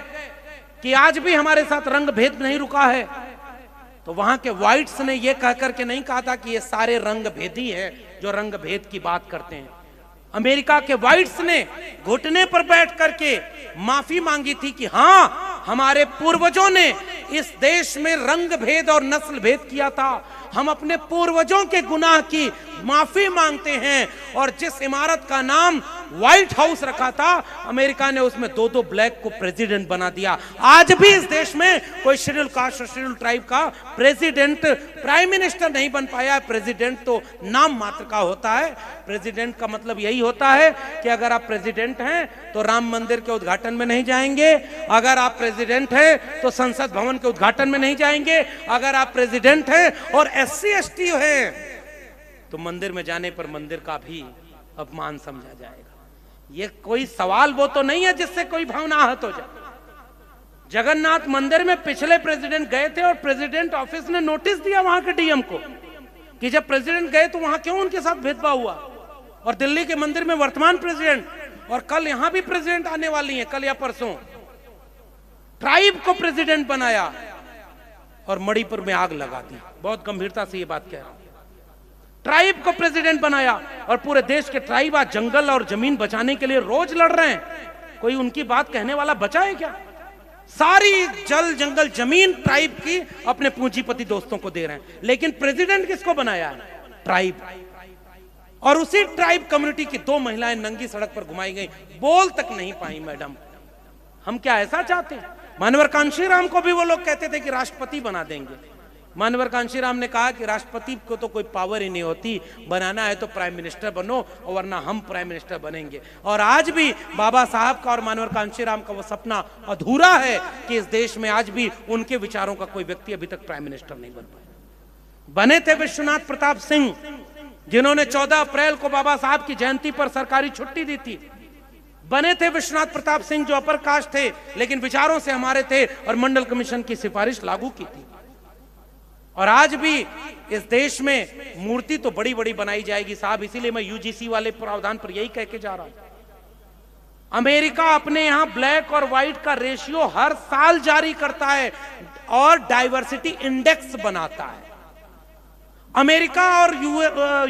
कि आज भी हमारे साथ रंग भेद नहीं रुका है। तो वहां के व्हाइट्स ने यह कहकर के नहीं कहा था कि ये सारे रंग भेदी है जो रंग भेद की बात करते हैं। अमेरिका के व्हाइट्स ने घुटने पर बैठ करके माफी मांगी थी कि हाँ, हमारे पूर्वजों ने इस देश में रंग भेद और नस्ल भेद किया था, हम अपने पूर्वजों के गुनाह की माफी मांगते हैं। और जिस इमारत का नाम व्हाइट हाउस रखा था, अमेरिका ने उसमें 2 ब्लैक को प्रेसिडेंट बना दिया। आज भी इस देश में कोई शेड्यूल कास्ट और शेड्यूल ट्राइब का प्रेसिडेंट, प्राइम मिनिस्टर नहीं बन पाया। प्रेसिडेंट तो नाम मात्र का होता है। प्रेसिडेंट का मतलब यही होता है कि अगर आप प्रेसिडेंट हैं तो राम मंदिर के उद्घाटन में नहीं जाएंगे, अगर आप प्रेसिडेंट हैं तो संसद भवन के उद्घाटन में नहीं जाएंगे, अगर आप प्रेसिडेंट हैं और SC ST है तो मंदिर में जाने पर मंदिर का भी अपमान समझा जाएगा। ये कोई सवाल वो तो नहीं है जिससे कोई भावना आहत हो जाए। जगन्नाथ मंदिर में पिछले प्रेसिडेंट गए थे और प्रेसिडेंट ऑफिस ने नोटिस दिया वहां के DM को कि जब प्रेसिडेंट गए तो वहां क्यों उनके साथ भेदभाव हुआ। और दिल्ली के मंदिर में वर्तमान प्रेसिडेंट, और कल यहां भी प्रेसिडेंट आने वाली है, कल या परसों, ट्राइब को प्रेसिडेंट बनाया और मणिपुर में आग लगा दी। बहुत गंभीरता से ये बात कह रहा हूं। ट्राइब को प्रेसिडेंट बनाया और पूरे देश के ट्राइब आज जंगल और जमीन बचाने के लिए रोज लड़ रहे हैं। कोई उनकी बात कहने वाला बचा है क्या? सारी जल जंगल जमीन ट्राइब की अपने पूंजीपति दोस्तों को दे रहे हैं, लेकिन प्रेसिडेंट किसको बनाया है? ट्राइब। और उसी ट्राइब कम्युनिटी की 2 महिलाएं नंगी सड़क पर घुमाई गई, बोल तक नहीं पाई। मैडम, हम क्या ऐसा चाहते हैं? मानवर कांशीराम को भी वो लोग कहते थे कि राष्ट्रपति बना देंगे। मानवर कांशीराम ने कहा कि राष्ट्रपति को तो कोई पावर ही नहीं होती, बनाना है तो प्राइम मिनिस्टर बनो, और वरना हम प्राइम मिनिस्टर बनेंगे। और आज भी बाबा साहब का और मानवर कांशीराम का वो सपना अधूरा है कि इस देश में आज भी उनके विचारों का कोई व्यक्ति अभी तक प्राइम मिनिस्टर नहीं बन पाया। बने थे विश्वनाथ प्रताप सिंह, जिन्होंने 14 अप्रैल को बाबा साहब की जयंती पर सरकारी छुट्टी दी थी। बने थे विश्वनाथ प्रताप सिंह जो अपर कास्ट थे लेकिन विचारों से हमारे थे और मंडल कमीशन की सिफारिश लागू की थी। और आज भी इस देश में मूर्ति तो बड़ी बड़ी बनाई जाएगी साहब, इसीलिए मैं UGC वाले प्रावधान पर यही कह के जा रहा हूं। अमेरिका अपने यहां ब्लैक और व्हाइट का रेशियो हर साल जारी करता है और डाइवर्सिटी इंडेक्स बनाता है। अमेरिका और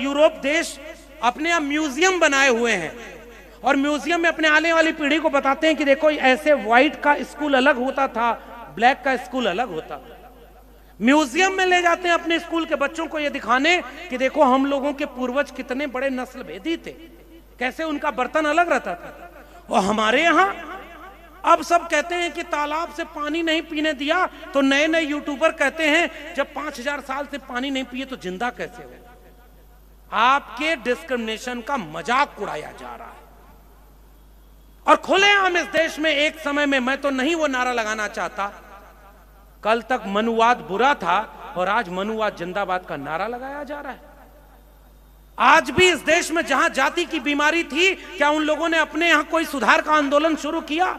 यूरोप देश अपने यहां म्यूजियम बनाए हुए हैं और म्यूजियम में अपने आने वाली पीढ़ी को बताते हैं कि देखो ऐसे व्हाइट का स्कूल अलग होता था, ब्लैक का स्कूल अलग होता था। म्यूजियम में ले जाते हैं अपने स्कूल के बच्चों को यह दिखाने कि देखो हम लोगों के पूर्वज कितने बड़े नस्ल भेदी थे, कैसे उनका बर्तन अलग रहता था। और हमारे यहां अब सब कहते हैं कि तालाब से पानी नहीं पीने दिया तो नए नए यूट्यूबर कहते हैं जब 5000 साल से पानी नहीं पिए तो जिंदा कैसे हो। आपके डिस्क्रिमिनेशन का मजाक उड़ाया जा रहा है और खुलेआम इस देश में एक समय में, मैं तो नहीं वो नारा लगाना चाहता, कल तक मनुवाद बुरा था और आज मनुवाद जिंदाबाद का नारा लगाया जा रहा है। आज भी इस देश में जहां जाति की बीमारी थी, क्या उन लोगों ने अपने यहां कोई सुधार का आंदोलन शुरू किया?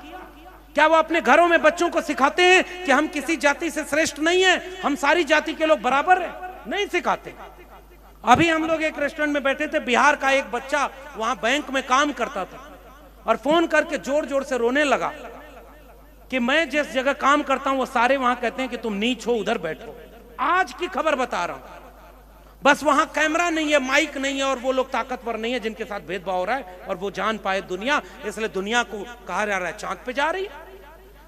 क्या वो अपने घरों में बच्चों को सिखाते हैं कि हम किसी जाति से श्रेष्ठ नहीं है, हम सारी जाति के लोग बराबर हैं? नहीं सिखाते। अभी हम लोग एक रेस्टोरेंट में बैठे थे, बिहार का एक बच्चा वहां बैंक में काम करता था और फोन करके जोर जोर से रोने लगा कि मैं जिस जगह काम करता हूं वो सारे वहां कहते हैं कि तुम नीच हो, उधर बैठो। आज की खबर बता रहा हूं, बस वहां कैमरा नहीं है, माइक नहीं है और वो लोग ताकतवर नहीं है जिनके साथ भेदभाव हो रहा है और वो जान पाए दुनिया, इसलिए दुनिया को कहा जा रहा है चांद पे जा रही है।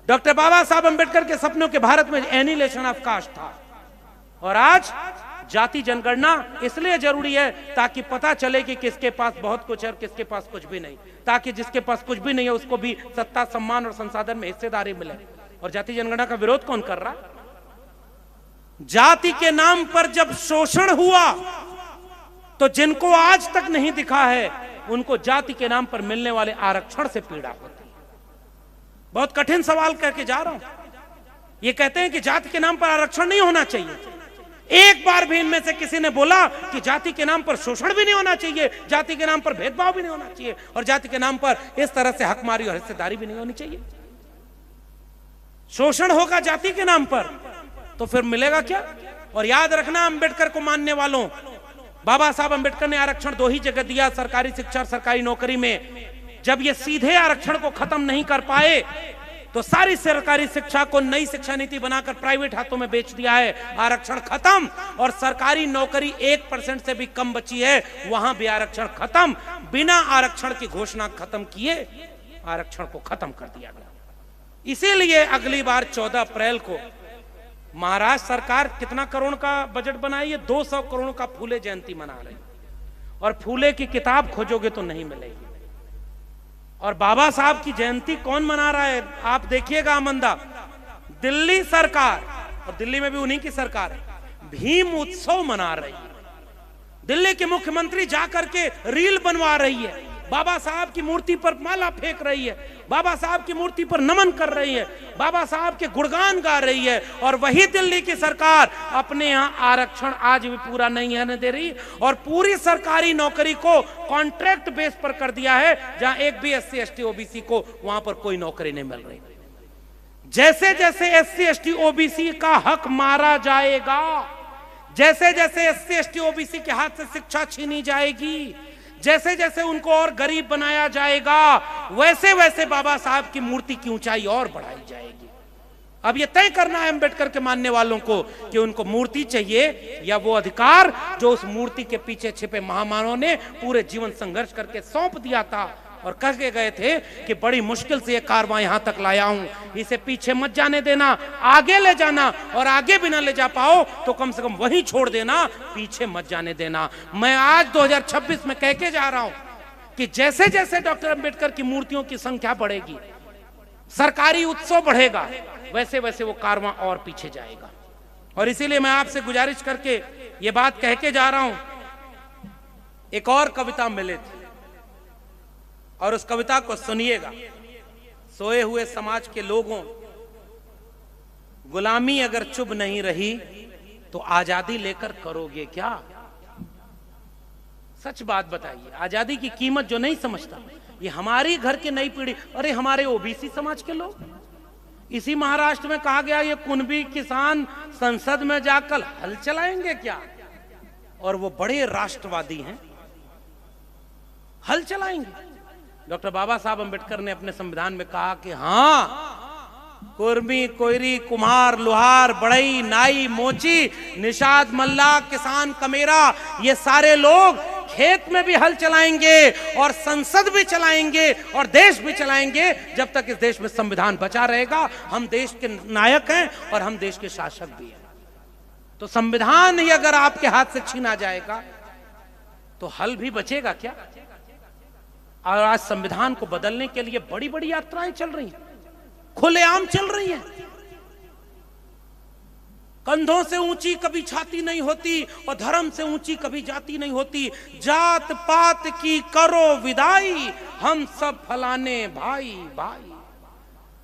डॉक्टर बाबा साहब अंबेडकर के सपनों के भारत में एनिलेशन ऑफ कास्ट था और आज जाति जनगणना इसलिए जरूरी है ताकि पता चले कि किसके पास बहुत कुछ है और किसके पास कुछ भी नहीं, ताकि जिसके पास कुछ भी नहीं है उसको भी सत्ता, सम्मान और संसाधन में हिस्सेदारी मिले। और जाति जनगणना का विरोध कौन कर रहा है? जाति के नाम पर जब शोषण हुआ तो जिनको आज तक नहीं दिखा है उनको जाति के नाम पर मिलने वाले आरक्षण से पीड़ा होती है। बहुत कठिन सवाल करके जा रहा हूं। ये कहते हैं कि जाति के नाम पर आरक्षण नहीं होना चाहिए, एक बार भी इनमें से किसी ने बोला कि जाति के नाम पर शोषण भी नहीं होना चाहिए, जाति के नाम पर भेदभाव भी नहीं होना चाहिए और जाति के नाम पर इस तरह से हकमारी और हिस्सेदारी भी नहीं होनी चाहिए? शोषण होगा जाति के नाम पर तो फिर मिलेगा क्या? और याद रखना, अंबेडकर को मानने वालों, बाबा साहब अंबेडकर ने आरक्षण 2 ही जगह दिया, सरकारी शिक्षा और सरकारी नौकरी में। जब ये सीधे आरक्षण को खत्म नहीं कर पाए तो सारी सरकारी शिक्षा को नई शिक्षा नीति बनाकर प्राइवेट हाथों में बेच दिया है। आरक्षण खत्म और सरकारी नौकरी 1% से भी कम बची है, वहां भी आरक्षण खत्म। बिना आरक्षण की घोषणा खत्म किए आरक्षण को खत्म कर दिया गया। इसीलिए अगली बार 14 अप्रैल को महाराष्ट्र सरकार कितना करोड़ का बजट बनाई है? 200 करोड़ का फूले जयंती मना रही और फूले की किताब खोजोगे तो नहीं मिलेगी। और बाबा साहब की जयंती कौन मना रहा है? आप देखिएगा आमंदा, दिल्ली सरकार, और दिल्ली में भी उन्हीं की सरकार है, भीम उत्सव मना रही है। दिल्ली के मुख्यमंत्री जाकर के रील बनवा रही है, बाबा साहब की मूर्ति पर माला फेंक रही है, बाबा साहब की मूर्ति पर नमन कर रही है, बाबा साहब के गुणगान गा रही है। और वही दिल्ली की सरकार अपने यहां आरक्षण आज भी पूरा नहीं होने दे रही और पूरी सरकारी नौकरी को कॉन्ट्रैक्ट बेस पर कर दिया है, जहां एक भी SC ST OBC को वहां पर कोई नौकरी नहीं मिल रही। जैसे जैसे SC ST OBC का हक मारा जाएगा, जैसे जैसे SC ST OBC के हाथ से शिक्षा छीनी जाएगी, जैसे जैसे उनको और गरीब बनाया जाएगा, वैसे वैसे बाबा साहब की मूर्ति की ऊंचाई और बढ़ाई जाएगी। अब ये तय करना है अंबेडकर के मानने वालों को कि उनको मूर्ति चाहिए या वो अधिकार जो उस मूर्ति के पीछे छिपे महामानवों ने पूरे जीवन संघर्ष करके सौंप दिया था और कह के गए थे कि बड़ी मुश्किल से ये कारवां यहां तक लाया हूं, इसे पीछे मत जाने देना, आगे ले जाना, और आगे भी ना ले जा पाओ तो कम से कम वहीं छोड़ देना, पीछे मत जाने देना। मैं आज 2026 में कह के जा रहा हूं कि जैसे जैसे डॉक्टर अंबेडकर की मूर्तियों की संख्या बढ़ेगी, सरकारी उत्सव बढ़ेगा, वैसे वैसे वो कारवां और पीछे जाएगा। और इसीलिए मैं आपसे गुजारिश करके ये बात कह के जा रहा हूं। एक और कविता मिली थी और उस कविता को सुनिएगा। सोए हुए समाज के लोगों, गुलामी अगर चुभ नहीं रही तो आजादी लेकर करोगे क्या? सच बात बताइए। आजादी की कीमत जो नहीं समझता, ये हमारी घर की नई पीढ़ी, अरे हमारे OBC समाज के लोग, इसी महाराष्ट्र में कहा गया ये कुणबी किसान संसद में जाकर हल चलाएंगे क्या? और वो बड़े राष्ट्रवादी हैं, हल चलाएंगे। डॉक्टर बाबा साहब अंबेडकर ने अपने संविधान में कहा कि हाँ, कुर्मी, कोयरी, कुम्हार, लोहार, बढ़ई, नाई, मोची, निषाद, मल्ला, किसान, कमेरा, ये सारे लोग खेत में भी हल चलाएंगे और संसद भी चलाएंगे और देश भी चलाएंगे जब तक इस देश में संविधान बचा रहेगा। हम देश के नायक हैं और हम देश के शासक भी हैं। तो संविधान ही अगर आपके हाथ से छीना जाएगा तो हल भी बचेगा क्या? और आज संविधान को बदलने के लिए बड़ी बड़ी यात्राएं चल रही हैं, खुलेआम चल रही हैं। कंधों से ऊंची कभी छाती नहीं होती और धर्म से ऊंची कभी जाति नहीं होती। जात पात की करो विदाई, हम सब फलाने भाई भाई।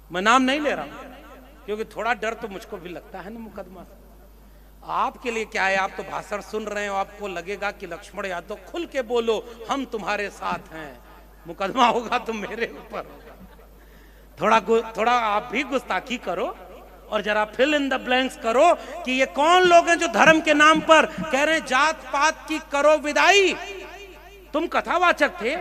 मैं नाम नहीं ले रहा हूं क्योंकि थोड़ा डर तो मुझको भी लगता है ना मुकदमा से। आपके लिए क्या है, आप तो भाषण सुन रहे हो, आपको लगेगा कि लक्ष्मण यादव खुल के बोलो, हम तुम्हारे साथ हैं। मुकदमा होगा तो मेरे ऊपर होगा। थोड़ा आप भी गुस्ताखी करो और जरा फिल इन द ब्लैंक्स करो कि ये कौन लोग हैं जो धर्म के नाम पर कह रहे हैं जात पात की करो विदाई। तुम कथावाचक थे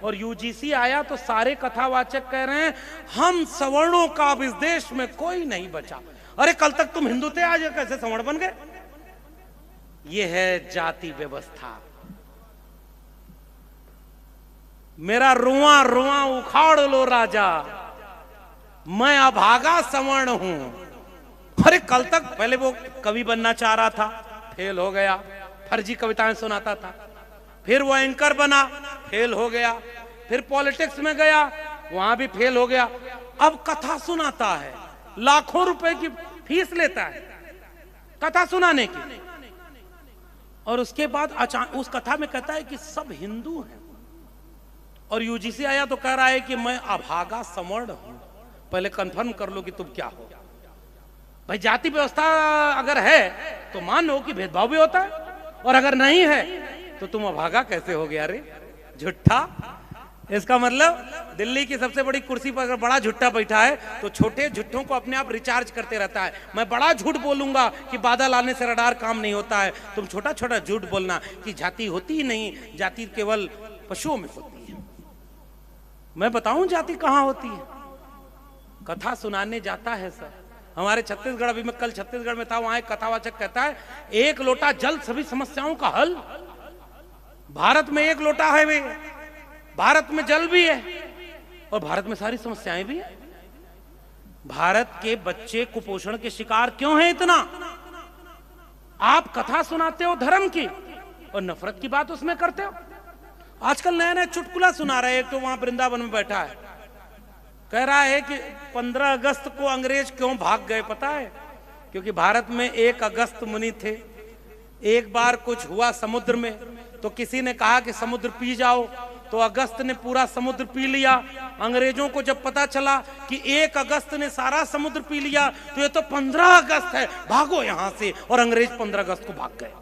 और यूजीसी आया तो सारे कथावाचक कह रहे हैं हम सवर्णों का अब इस देश में कोई नहीं बचा। अरे कल तक तुम हिंदू थे, आज कैसे सवर्ण बन गए? ये है जाति व्यवस्था। मेरा रुआ रुआ उखाड़ लो राजा, मैं अभागा सवर्ण हूं। अरे कल तक पहले वो कवि बनना चाह रहा था, फेल हो गया, फर्जी कविताएं सुनाता था। फिर वो एंकर बना, फेल हो गया। फिर पॉलिटिक्स में गया, वहां भी फेल हो गया। अब कथा सुनाता है, लाखों रुपए की फीस लेता है कथा सुनाने की, और उसके बाद अचानक उस कथा में कहता है कि सब हिंदू हैं। और यूजीसी आया तो कह रहा है कि मैं अभागा सवर्ण हूं। पहले कंफर्म कर लो कि तुम क्या हो। भाई जाति व्यवस्था अगर है तो मानो कि भेदभाव भी होता है, और अगर नहीं है तो तुम अभागा कैसे हो गया? रे झुट्ठा। इसका मतलब दिल्ली की सबसे बड़ी कुर्सी पर अगर बड़ा झुट्टा बैठा है तो छोटे झुट्टों को अपने आप रिचार्ज करते रहता है। मैं बड़ा झूठ बोलूंगा कि बादल आने से रडार काम नहीं होता है, तुम छोटा छोटा झूठ बोलना कि जाति होती ही नहीं, जाति केवल पशुओं में होती है। मैं बताऊं जाति कहां होती है? कथा सुनाने जाता है सर। हमारे छत्तीसगढ़, अभी मैं कल छत्तीसगढ़ में था, वहां एक कथावाचक कहता है एक लोटा जल सभी समस्याओं का हल। भारत में एक लोटा है, वे भारत में जल भी है और भारत में सारी समस्याएं भी है। भारत के बच्चे कुपोषण के शिकार क्यों हैं इतना? आप कथा सुनाते हो धर्म की और नफरत की बात उसमें करते हो। आजकल नया नया चुटकुला सुना रहे हैं। एक तो वहां वृंदावन में बैठा है, कह रहा है कि 15 अगस्त को अंग्रेज क्यों भाग गए पता है? क्योंकि भारत में 1 अगस्त मुनि थे। एक बार कुछ हुआ समुद्र में, तो किसी ने कहा कि समुद्र पी जाओ, तो अगस्त ने पूरा समुद्र पी लिया। अंग्रेजों को जब पता चला कि 1 अगस्त ने सारा समुद्र पी लिया तो ये तो 15 अगस्त है, भागो यहां से। और अंग्रेज 15 अगस्त को भाग गए।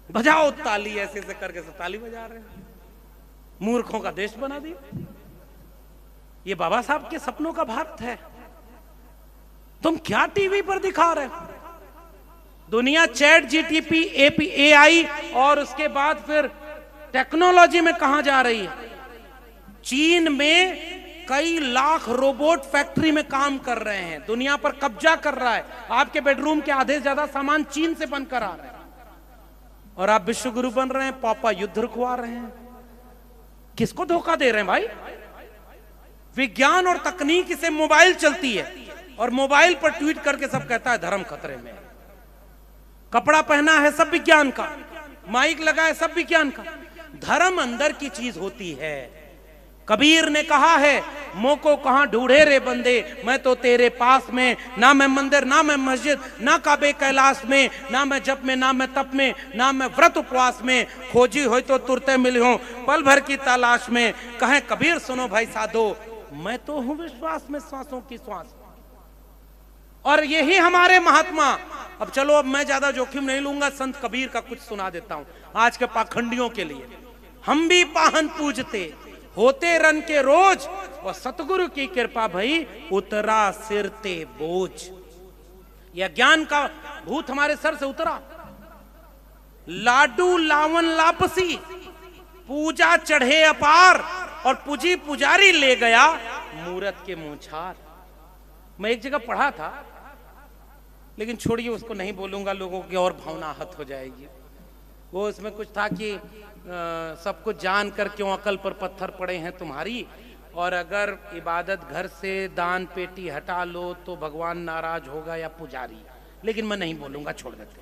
बजाओ ताली, ऐसे ऐसे करके सब ताली बजा रहे हैं। मूर्खों का देश बना दिया। ये बाबा साहब के सपनों का भारत है। तुम क्या टीवी पर दिखा रहे हो? दुनिया चैट जीटीपी एआई और उसके बाद फिर टेक्नोलॉजी में कहां जा रही है? चीन में कई लाख रोबोट फैक्ट्री में काम कर रहे हैं, दुनिया पर कब्जा कर रहा है। आपके बेडरूम के आधे से ज्यादा सामान चीन से बनकर आ रहे हैं, और आप विश्व गुरु बन रहे हैं, पापा युद्ध रुकवा रहे हैं। किसको धोखा दे रहे हैं भाई? विज्ञान और तकनीक से मोबाइल चलती है और मोबाइल पर ट्वीट करके सब कहता है धर्म खतरे में। कपड़ा पहना है सब विज्ञान का, माइक लगा है सब विज्ञान का। धर्म अंदर की चीज होती है। कबीर ने कहा है मोको कहां ढूंढे रे बंदे, मैं तो तेरे पास में। ना मैं मंदिर, ना मैं मस्जिद, ना काबे कैलाश में, ना मैं जप में, ना मैं तप में, ना मैं व्रत उपवास में। खोजी हो तो तुरते मिली हो पल भर की तलाश में। कहे कबीर सुनो भाई साधो, मैं तो हूं विश्वास में सांसों की श्वास। और यही हमारे महात्मा। अब चलो, अब मैं ज्यादा जोखिम नहीं लूंगा, संत कबीर का कुछ सुना देता हूं आज के पाखंडियों के लिए। हम भी पाहन पूजते होते रन के रोज, और सतगुरु की कृपा भई उतरा सिर ते बोझ। यह ज्ञान का भूत हमारे सर से उतरा। लाडू लावन लापसी, पूजा चढ़े अपार, और पूजी पुजारी ले गया मूरत के मूछार। मैं एक जगह पढ़ा था, लेकिन छोड़िए उसको नहीं बोलूंगा, लोगों की और भावना आहत हो जाएगी। वो इसमें कुछ था कि सब कुछ जानकर क्यों अकल पर पत्थर पड़े हैं तुम्हारी, और अगर इबादत घर से दान पेटी हटा लो तो भगवान नाराज होगा या पुजारी। लेकिन मैं नहीं बोलूंगा, छोड़ देते।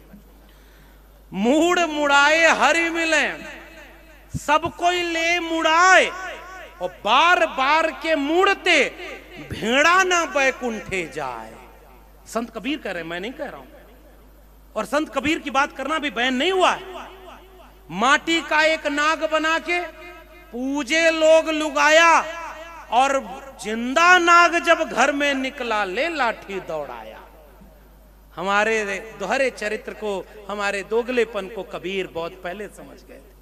मूड मुड़ाए हरि मिले, सब कोई ले मुड़ाए, और बार बार के मुड़ते भेड़ा ना बैकुंठे जाए। संत कबीर कह रहे हैं, मैं नहीं कह रहा हूं। और संत कबीर की बात करना भी बैन नहीं हुआ है। माटी का एक नाग बना के पूजे लोग लुगाया, और जिंदा नाग जब घर में निकला ले लाठी दौड़ाया। हमारे दोहरे चरित्र को, हमारे दोगलेपन को कबीर बहुत पहले समझ गए थे।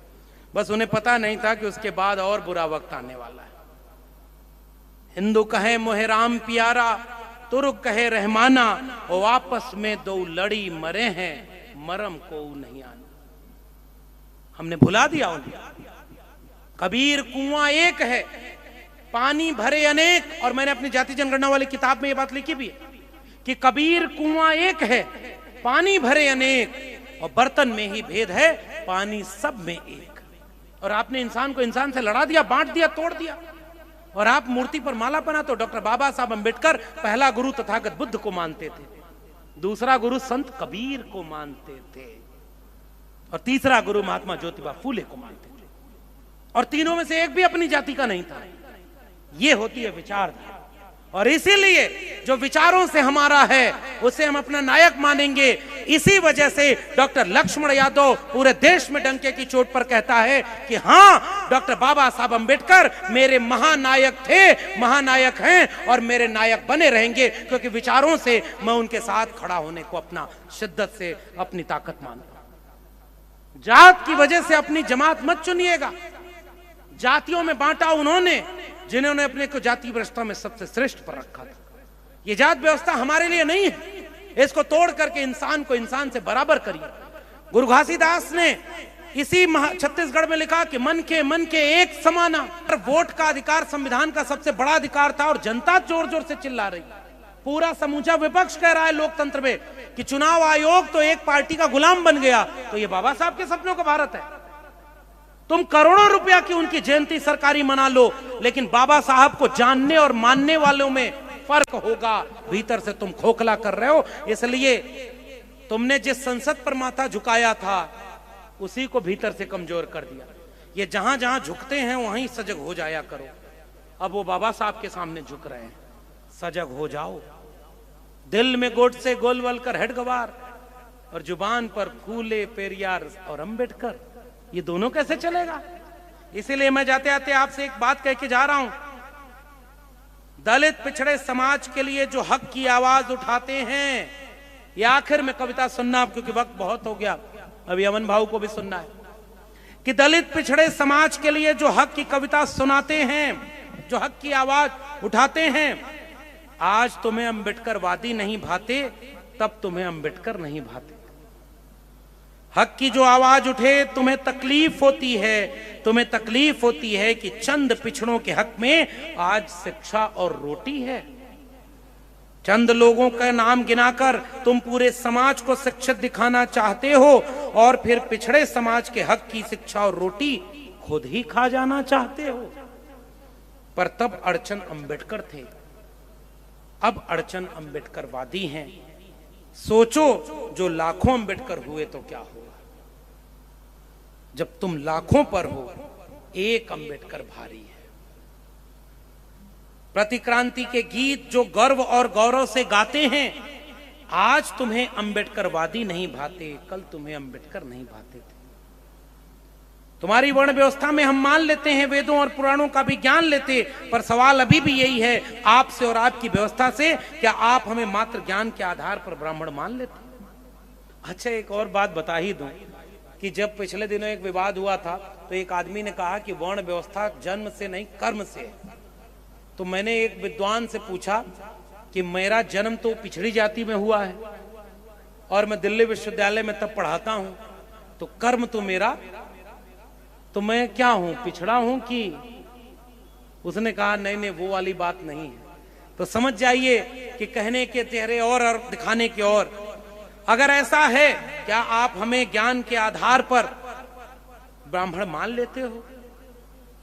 बस उन्हें पता नहीं था कि उसके बाद और बुरा वक्त आने वाला है। हिंदू कहे मोहे राम प्यारा, तुर्क कहे रहमाना, और आपस में दो लड़ी मरे हैं, मरम को नहीं आना। हमने भुला दिया उन्हें। कबीर कुआं एक है, पानी भरे अनेक। और मैंने अपनी जाति जनगणना वाली किताब में ये बात लिखी भी है कि कबीर कुआं एक है, पानी भरे अनेक, और बर्तन में ही भेद है, पानी सब में एक। और आपने इंसान को इंसान से लड़ा दिया, बांट दिया, तोड़ दिया। और आप मूर्ति पर माला पहना तो डॉक्टर बाबा साहब अंबेडकर पहला गुरु तथागत बुद्ध को मानते थे, दूसरा गुरु संत कबीर को मानते थे, और तीसरा गुरु महात्मा ज्योतिबा फूले को मानते थे। और तीनों में से एक भी अपनी जाति का नहीं था। ये होती है विचारधारा। और इसीलिए जो विचारों से हमारा है उसे हम अपना नायक मानेंगे। इसी वजह से डॉक्टर लक्ष्मण यादव पूरे देश में डंके की चोट पर कहता है कि हाँ, डॉक्टर बाबा साहब अंबेडकर मेरे महानायक थे, महानायक हैं और मेरे नायक बने रहेंगे, क्योंकि विचारों से मैं उनके साथ खड़ा होने को अपना शिद्दत से अपनी ताकत मानता हूं। जात की वजह से अपनी जमात मत चुनिएगा। जातियों में बांटा उन्होंने जिन्होंने अपने को जाति व्यवस्था में सबसे श्रेष्ठ पर रखा था। ये जात व्यवस्था हमारे लिए नहीं है। इसको तोड़ करके इंसान को इंसान से बराबर करिए। गुरु घासीदास ने इसी छत्तीसगढ़ में लिखा कि मन के एक समाना। वोट का अधिकार संविधान का सबसे बड़ा अधिकार था, और जनता जोर जोर से चिल्ला रही। पूरा समूचा विपक्ष कह रहा है लोकतंत्र में कि चुनाव आयोग तो एक पार्टी का गुलाम बन गया। तो ये बाबा साहब के सपनों का भारत है। तुम करोड़ों रुपया की उनकी जयंती सरकारी मना लो, लेकिन बाबा साहब को जानने और मानने वालों में फर्क होगा। भीतर से तुम खोखला कर रहे हो। इसलिए तुमने जिस संसद पर माथा झुकाया था उसी को भीतर से कमजोर कर दिया। ये जहां जहां झुकते हैं वहीं सजग हो जाया करो। अब वो बाबा साहब के सामने झुक रहे हैं, सजग हो जाओ। दिल में गोट से गोलवल कर हेडगवार, और जुबान पर फूले पेरियार और अंबेडकर। ये दोनों कैसे चलेगा? इसीलिए मैं जाते आते आपसे एक बात कह के जा रहा हूं। दलित पिछड़े समाज के लिए जो हक की आवाज उठाते हैं, ये आखिर में कविता सुनना, क्योंकि वक्त बहुत हो गया, अभी अमन भाऊ को भी सुनना है कि दलित पिछड़े समाज के लिए जो हक की कविता सुनाते हैं, जो हक की आवाज उठाते हैं, आज तुम्हें अंबेडकरवादी नहीं भाते, तब तुम्हें अंबेडकर नहीं भाते। हक की जो आवाज उठे तुम्हें तकलीफ होती है, तुम्हें तकलीफ होती है कि चंद पिछड़ों के हक में आज शिक्षा और रोटी है। चंद लोगों का नाम गिनाकर तुम पूरे समाज को शिक्षित दिखाना चाहते हो, और फिर पिछड़े समाज के हक की शिक्षा और रोटी खुद ही खा जाना चाहते हो। पर तब अड़चन अंबेडकर थे, अब अड़चन अंबेडकरवादी हैं। सोचो, जो लाखों अंबेडकर हुए तो क्या होगा? जब तुम लाखों पर हो, एक अंबेडकर भारी है। प्रतिक्रांति के गीत जो गर्व और गौरव से गाते हैं, आज तुम्हें अंबेडकरवादी नहीं भाते, कल तुम्हें अंबेडकर नहीं भाते थे। तुम्हारी वर्ण व्यवस्था में हम मान लेते हैं, वेदों और पुराणों का भी ज्ञान लेते, पर सवाल अभी भी यही है आपसे और आपकी व्यवस्था से, क्या आप हमें मात्र ज्ञान के आधार पर ब्राह्मण मान लेते? अच्छा, एक और बात बता ही दूं कि जब पिछले दिनों एक विवाद हुआ था तो एक आदमी ने कहा कि वर्ण व्यवस्था जन्म से नहीं कर्म से है। तो मैंने एक विद्वान से पूछा कि मेरा जन्म तो पिछड़ी जाति में हुआ है और मैं दिल्ली विश्वविद्यालय में तब पढ़ाता हूं, तो कर्म तो मेरा, तो मैं क्या हूं, पिछड़ा हूं कि? उसने कहा नहीं नहीं, वो वाली बात नहीं है। तो समझ जाइए कि कहने के चेहरे और दिखाने के और। अगर ऐसा है, क्या आप हमें ज्ञान के आधार पर ब्राह्मण मान लेते हो?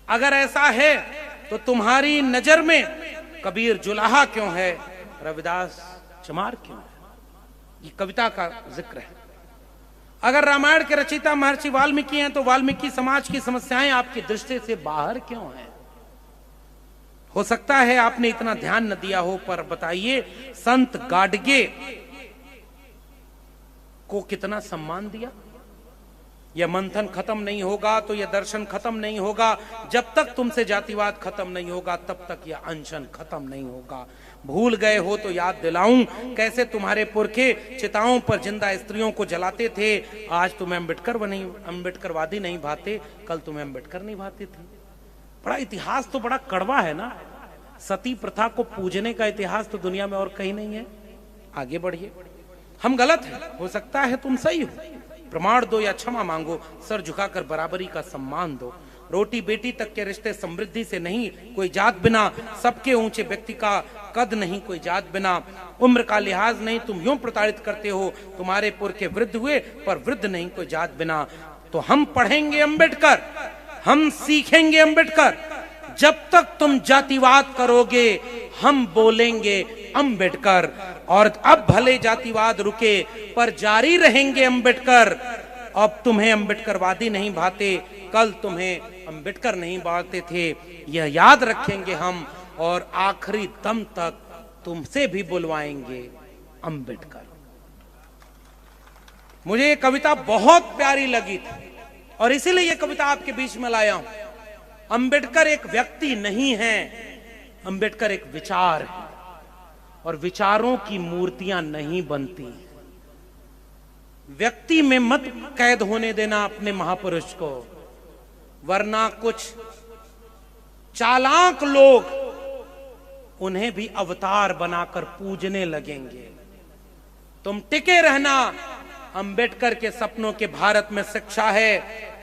अगर ऐसा है तो तुम्हारी नजर में कबीर जुलाहा क्यों है, रविदास चमार क्यों है? ये कविता का जिक्र है। अगर रामायण के रचयिता महर्षि वाल्मीकि हैं तो वाल्मीकि समाज की समस्याएं आपकी दृष्टि से बाहर क्यों हैं? हो सकता है आपने इतना ध्यान न दिया हो, पर बताइए संत गाडगे को कितना सम्मान दिया। यह मंथन खत्म नहीं होगा तो यह दर्शन खत्म नहीं होगा। जब तक तुमसे जातिवाद खत्म नहीं होगा तब तक यह अनशन खत्म नहीं होगा। भूल गए हो तो याद दिलाऊं, कैसे तुम्हारे पुरखे चिताओं पर जिंदा स्त्रियों को जलाते थे। आज तुम्हें अंबेडकरवादी नहीं भाते, कल तुम्हें अंबेडकर नहीं भाते थे। बड़ा इतिहास तो बड़ा कड़वा है ना। सती प्रथा को पूजने का इतिहास तो दुनिया में और कहीं नहीं है। आगे बढ़िए, हम गलत हैं, हो सकता है तुम सही हो, प्रमाण दो या क्षमा मांगो, सर झुकाकर बराबरी का सम्मान दो। रोटी बेटी तक के रिश्ते समृद्धि से नहीं, कोई जात बिना, सबके ऊंचे व्यक्ति का कद नहीं, कोई जात बिना, उम्र का लिहाज नहीं, तुम यूं प्रताड़ित करते हो, तुम्हारे पुर के वृद्ध हुए पर वृद्ध नहीं, कोई जात बिना। तो हम पढ़ेंगे अंबेडकर, हम सीखेंगे अंबेडकर, जब तक तुम जातिवाद करोगे हम बोलेंगे अंबेडकर। और अब भले जातिवाद रुके पर जारी रहेंगे अंबेडकर। अब तुम्हें अंबेडकरवादी नहीं भाते, कल तुम्हें अंबेडकर नहीं बांटते थे, यह याद रखेंगे हम, और आखिरी दम तक तुमसे भी बुलवाएंगे अंबेडकर। मुझे ये कविता बहुत प्यारी लगी थी और इसीलिए ये कविता आपके बीच में लाया हूं। अंबेडकर एक व्यक्ति नहीं है, अंबेडकर एक विचार है, और विचारों की मूर्तियां नहीं बनती। व्यक्ति में मत कैद होने देना अपने महापुरुष को, वरना कुछ चालाक लोग उन्हें भी अवतार बनाकर पूजने लगेंगे। तुम टिके रहना। अंबेडकर के सपनों के भारत में शिक्षा है,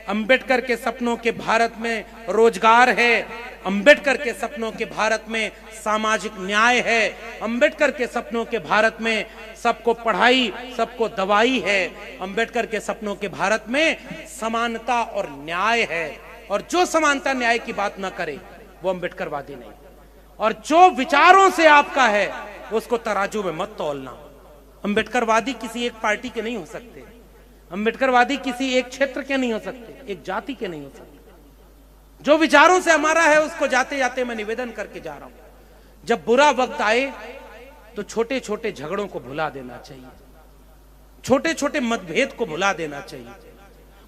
अंबेडकर के सपनों के भारत में रोजगार है, अंबेडकर के सपनों के भारत में सामाजिक न्याय है, अंबेडकर के सपनों के भारत में सबको पढ़ाई, सबको दवाई है, अंबेडकर के सपनों के भारत में समानता और न्याय है। और जो समानता न्याय की बात ना करे वो अंबेडकरवादी नहीं। और जो विचारों से आपका है उसको तराजू में मत तौलना। अंबेडकरवादी किसी एक पार्टी के नहीं हो सकते, अंबेडकरवादी किसी एक क्षेत्र के नहीं हो सकते, एक जाति के नहीं हो सकते। जो विचारों से हमारा है उसको जाते जाते मैं निवेदन करके जा रहा हूं, जब बुरा वक्त आए तो छोटे छोटे झगड़ों को भुला देना चाहिए, छोटे छोटे मतभेद को भुला देना चाहिए।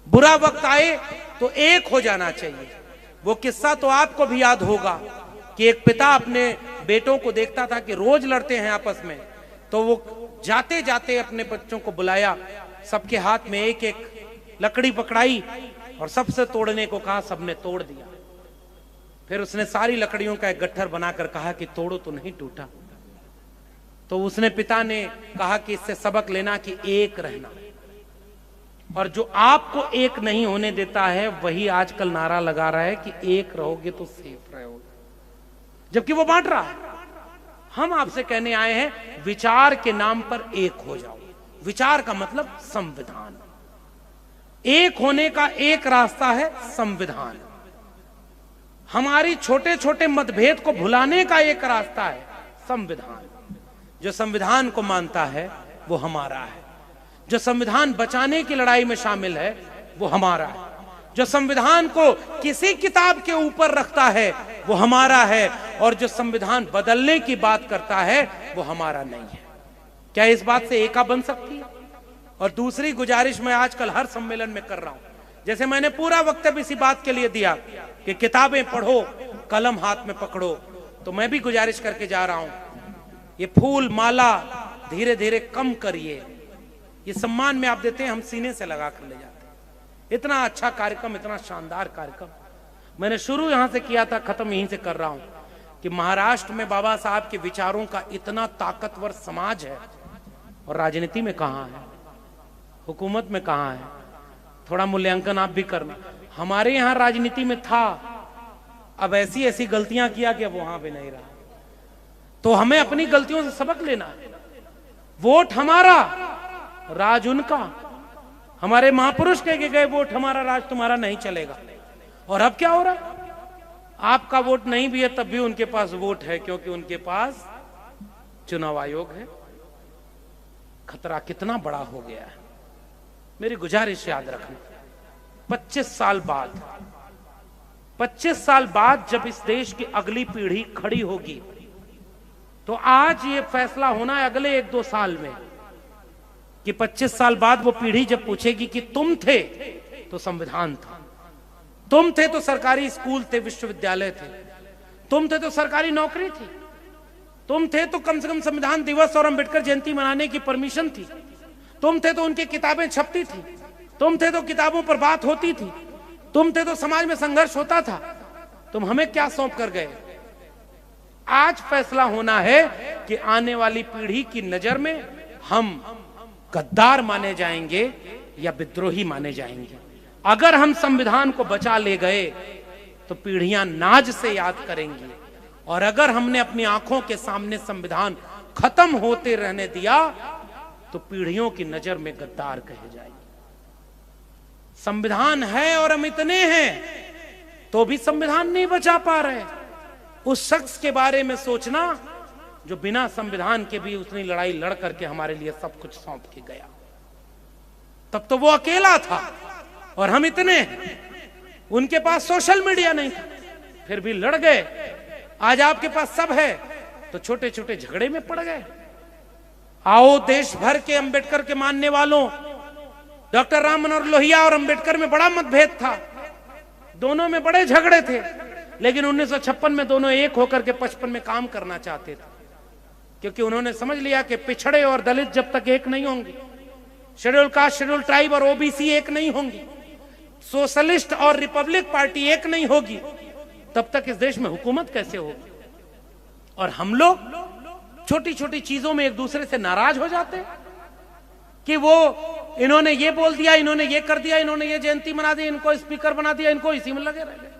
बुरा वक्त आए तो एक हो जाना चाहिए। वो किस्सा तो आपको भी याद होगा कि एक पिता अपने बेटों को देखता था कि रोज लड़ते हैं आपस में, तो वो जाते जाते अपने बच्चों को बुलाया, सबके हाथ में एक एक लकड़ी पकड़ाई और सबसे तोड़ने को कहा, सबने तोड़ दिया। फिर उसने सारी लकड़ियों का एक गट्ठर बनाकर कहा कि तोड़ो तो नहीं टूटा। तो उसने पिता ने कहा कि इससे सबक लेना कि एक रहना, और जो आपको एक नहीं होने देता है वही आजकल नारा लगा रहा है कि एक रहोगे तो सेफ रहोगे, जबकि वो बांट रहा है। हम आपसे कहने आए हैं विचार के नाम पर एक हो जाओ। विचार का मतलब संविधान। एक होने का एक रास्ता है संविधान। हमारी छोटे छोटे मतभेद को भुलाने का एक रास्ता है संविधान। जो संविधान को मानता है वो हमारा है, जो संविधान बचाने की लड़ाई में शामिल है वो हमारा है, जो संविधान को किसी किताब के ऊपर रखता है वो हमारा है, और जो संविधान बदलने की बात करता है वो हमारा नहीं है। क्या इस बात से एका बन सकती है? और दूसरी गुजारिश मैं आजकल हर सम्मेलन में कर रहा हूं, जैसे मैंने पूरा वक्तव्य इसी बात के लिए दिया कि किताबें पढ़ो, कलम हाथ में पकड़ो, तो मैं भी गुजारिश करके जा रहा हूं, ये फूल माला धीरे धीरे कम करिए। ये सम्मान में आप देते हैं, हम सीने से लगा कर ले जाते हैं। इतना अच्छा कार्यक्रम, इतना शानदार कार्यक्रम मैंने शुरू यहां से किया था, खत्म यहीं से कर रहा हूं कि महाराष्ट्र में बाबा साहब के विचारों का इतना ताकतवर समाज है, और राजनीति में कहां है, हुकूमत में कहां है? थोड़ा मूल्यांकन आप भी करना। हमारे यहां राजनीति में था, अब ऐसी ऐसी गलतियां किया कि अब वहां भी नहीं रहा। तो हमें अपनी गलतियों से सबक लेना है। वोट हमारा, राज उनका। हमारे महापुरुष कह के गए वोट हमारा, राज तुम्हारा नहीं चलेगा। और अब क्या हो रहा है? आपका वोट नहीं भी है तब भी उनके पास वोट है, क्योंकि उनके पास चुनाव आयोग है। खतरा कितना बड़ा हो गया है। मेरी गुजारिश याद रखना, 25 साल बाद जब इस देश की अगली पीढ़ी खड़ी होगी, तो आज ये फैसला होना है अगले 1-2 साल में कि 25 साल बाद वो पीढ़ी जब पूछेगी कि तुम थे तो संविधान था, तुम थे तो सरकारी स्कूल थे, विश्वविद्यालय थे, तुम थे तो सरकारी नौकरी थी, तुम थे तो कम से कम संविधान दिवस और अंबेडकर जयंती मनाने की परमिशन थी, तुम थे तो उनकी किताबें छपती थी, तुम थे तो किताबों पर बात होती थी, तुम थे तो समाज में संघर्ष होता था। तुम हमें क्या सौंप कर गए? आज फैसला होना है कि आने वाली पीढ़ी की नजर में हम गद्दार माने जाएंगे या विद्रोही माने जाएंगे। अगर हम संविधान को बचा ले गए तो पीढ़ियां नाज से याद करेंगी, और अगर हमने अपनी आंखों के सामने संविधान खत्म होते रहने दिया तो पीढ़ियों की नजर में गद्दार कहे जाएंगे। संविधान है और हम इतने हैं तो भी संविधान नहीं बचा पा रहे। उस शख्स के बारे में सोचना जो बिना संविधान के भी उतनी लड़ाई लड़ करके हमारे लिए सब कुछ सौंप के गया। तब तो वो अकेला था और हम इतने हैं। उनके पास सोशल मीडिया नहीं था, फिर भी लड़ गए। आज आपके पास सब है तो छोटे छोटे झगड़े में पड़ गए। आओ, देश भर के अंबेडकर के मानने वालों, डॉक्टर राम मनोहर लोहिया और अंबेडकर में बड़ा मतभेद था, दोनों में बड़े झगड़े थे, लेकिन 1956 में दोनों एक होकर के 55 में काम करना चाहते थे, क्योंकि उन्होंने समझ लिया कि पिछड़े और दलित जब तक एक नहीं होंगे, शेड्यूल कास्ट, शेड्यूल ट्राइब और ओबीसी एक नहीं होंगी, सोशलिस्ट और रिपब्लिक पार्टी एक नहीं होगी, तब तक इस देश में हुकूमत कैसे होगी। और हम लोग छोटी छोटी चीजों में एक दूसरे से नाराज हो जाते हैं कि वो इन्होंने ये बोल दिया, इन्होंने ये कर दिया, इन्होंने ये जयंती मना दी, इनको स्पीकर बना दिया, इनको इसी में लगे रह गए।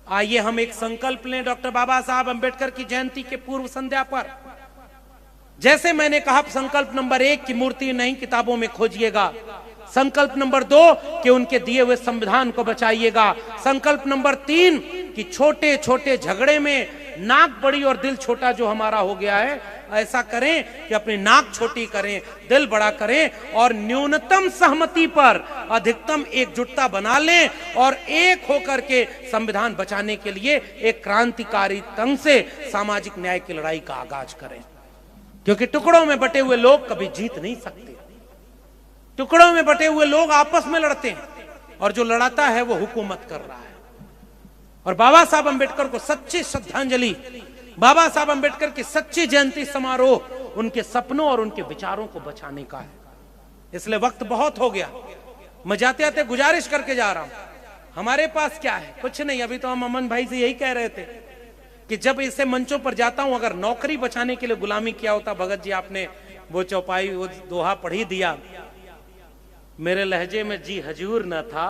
आइए हम एक संकल्प लें डॉक्टर बाबा साहब अंबेडकर की जयंती के पूर्व संध्या पर। जैसे मैंने कहा, संकल्प नंबर 1 की मूर्ति नहीं किताबों में खोजिएगा। संकल्प नंबर 2 कि उनके दिए हुए संविधान को बचाइएगा। संकल्प नंबर 3 कि छोटे छोटे झगड़े में नाक बड़ी और दिल छोटा जो हमारा हो गया है, ऐसा करें कि अपनी नाक छोटी करें, दिल बड़ा करें और न्यूनतम सहमति पर अधिकतम एकजुटता बना लें और एक होकर के संविधान बचाने के लिए एक क्रांतिकारी ढंग से सामाजिक न्याय की लड़ाई का आगाज करें। क्योंकि टुकड़ों में बटे हुए लोग कभी जीत नहीं सकते। टुकड़ों में बटे हुए लोग आपस में लड़ते हैं और जो लड़ाता है वो हुकूमत कर रहा है। और बाबा साहब अंबेडकर को सच्ची श्रद्धांजलि, बाबा साहब अंबेडकर की सच्ची जयंती समारोह उनके सपनों और उनके विचारों को बचाने का है। इसलिए वक्त बहुत हो गया। मैं जाते आते गुजारिश करके जा रहा हूं, हमारे पास क्या है? कुछ नहीं। अभी तो हम अमन भाई से यही कह रहे थे कि जब इसे मंचों पर जाता हूं, अगर नौकरी बचाने के लिए गुलामी किया होता, भगत जी आपने वो चौपाई, वो दोहा पढ़ ही दिया, मेरे लहजे में जी हजूर न था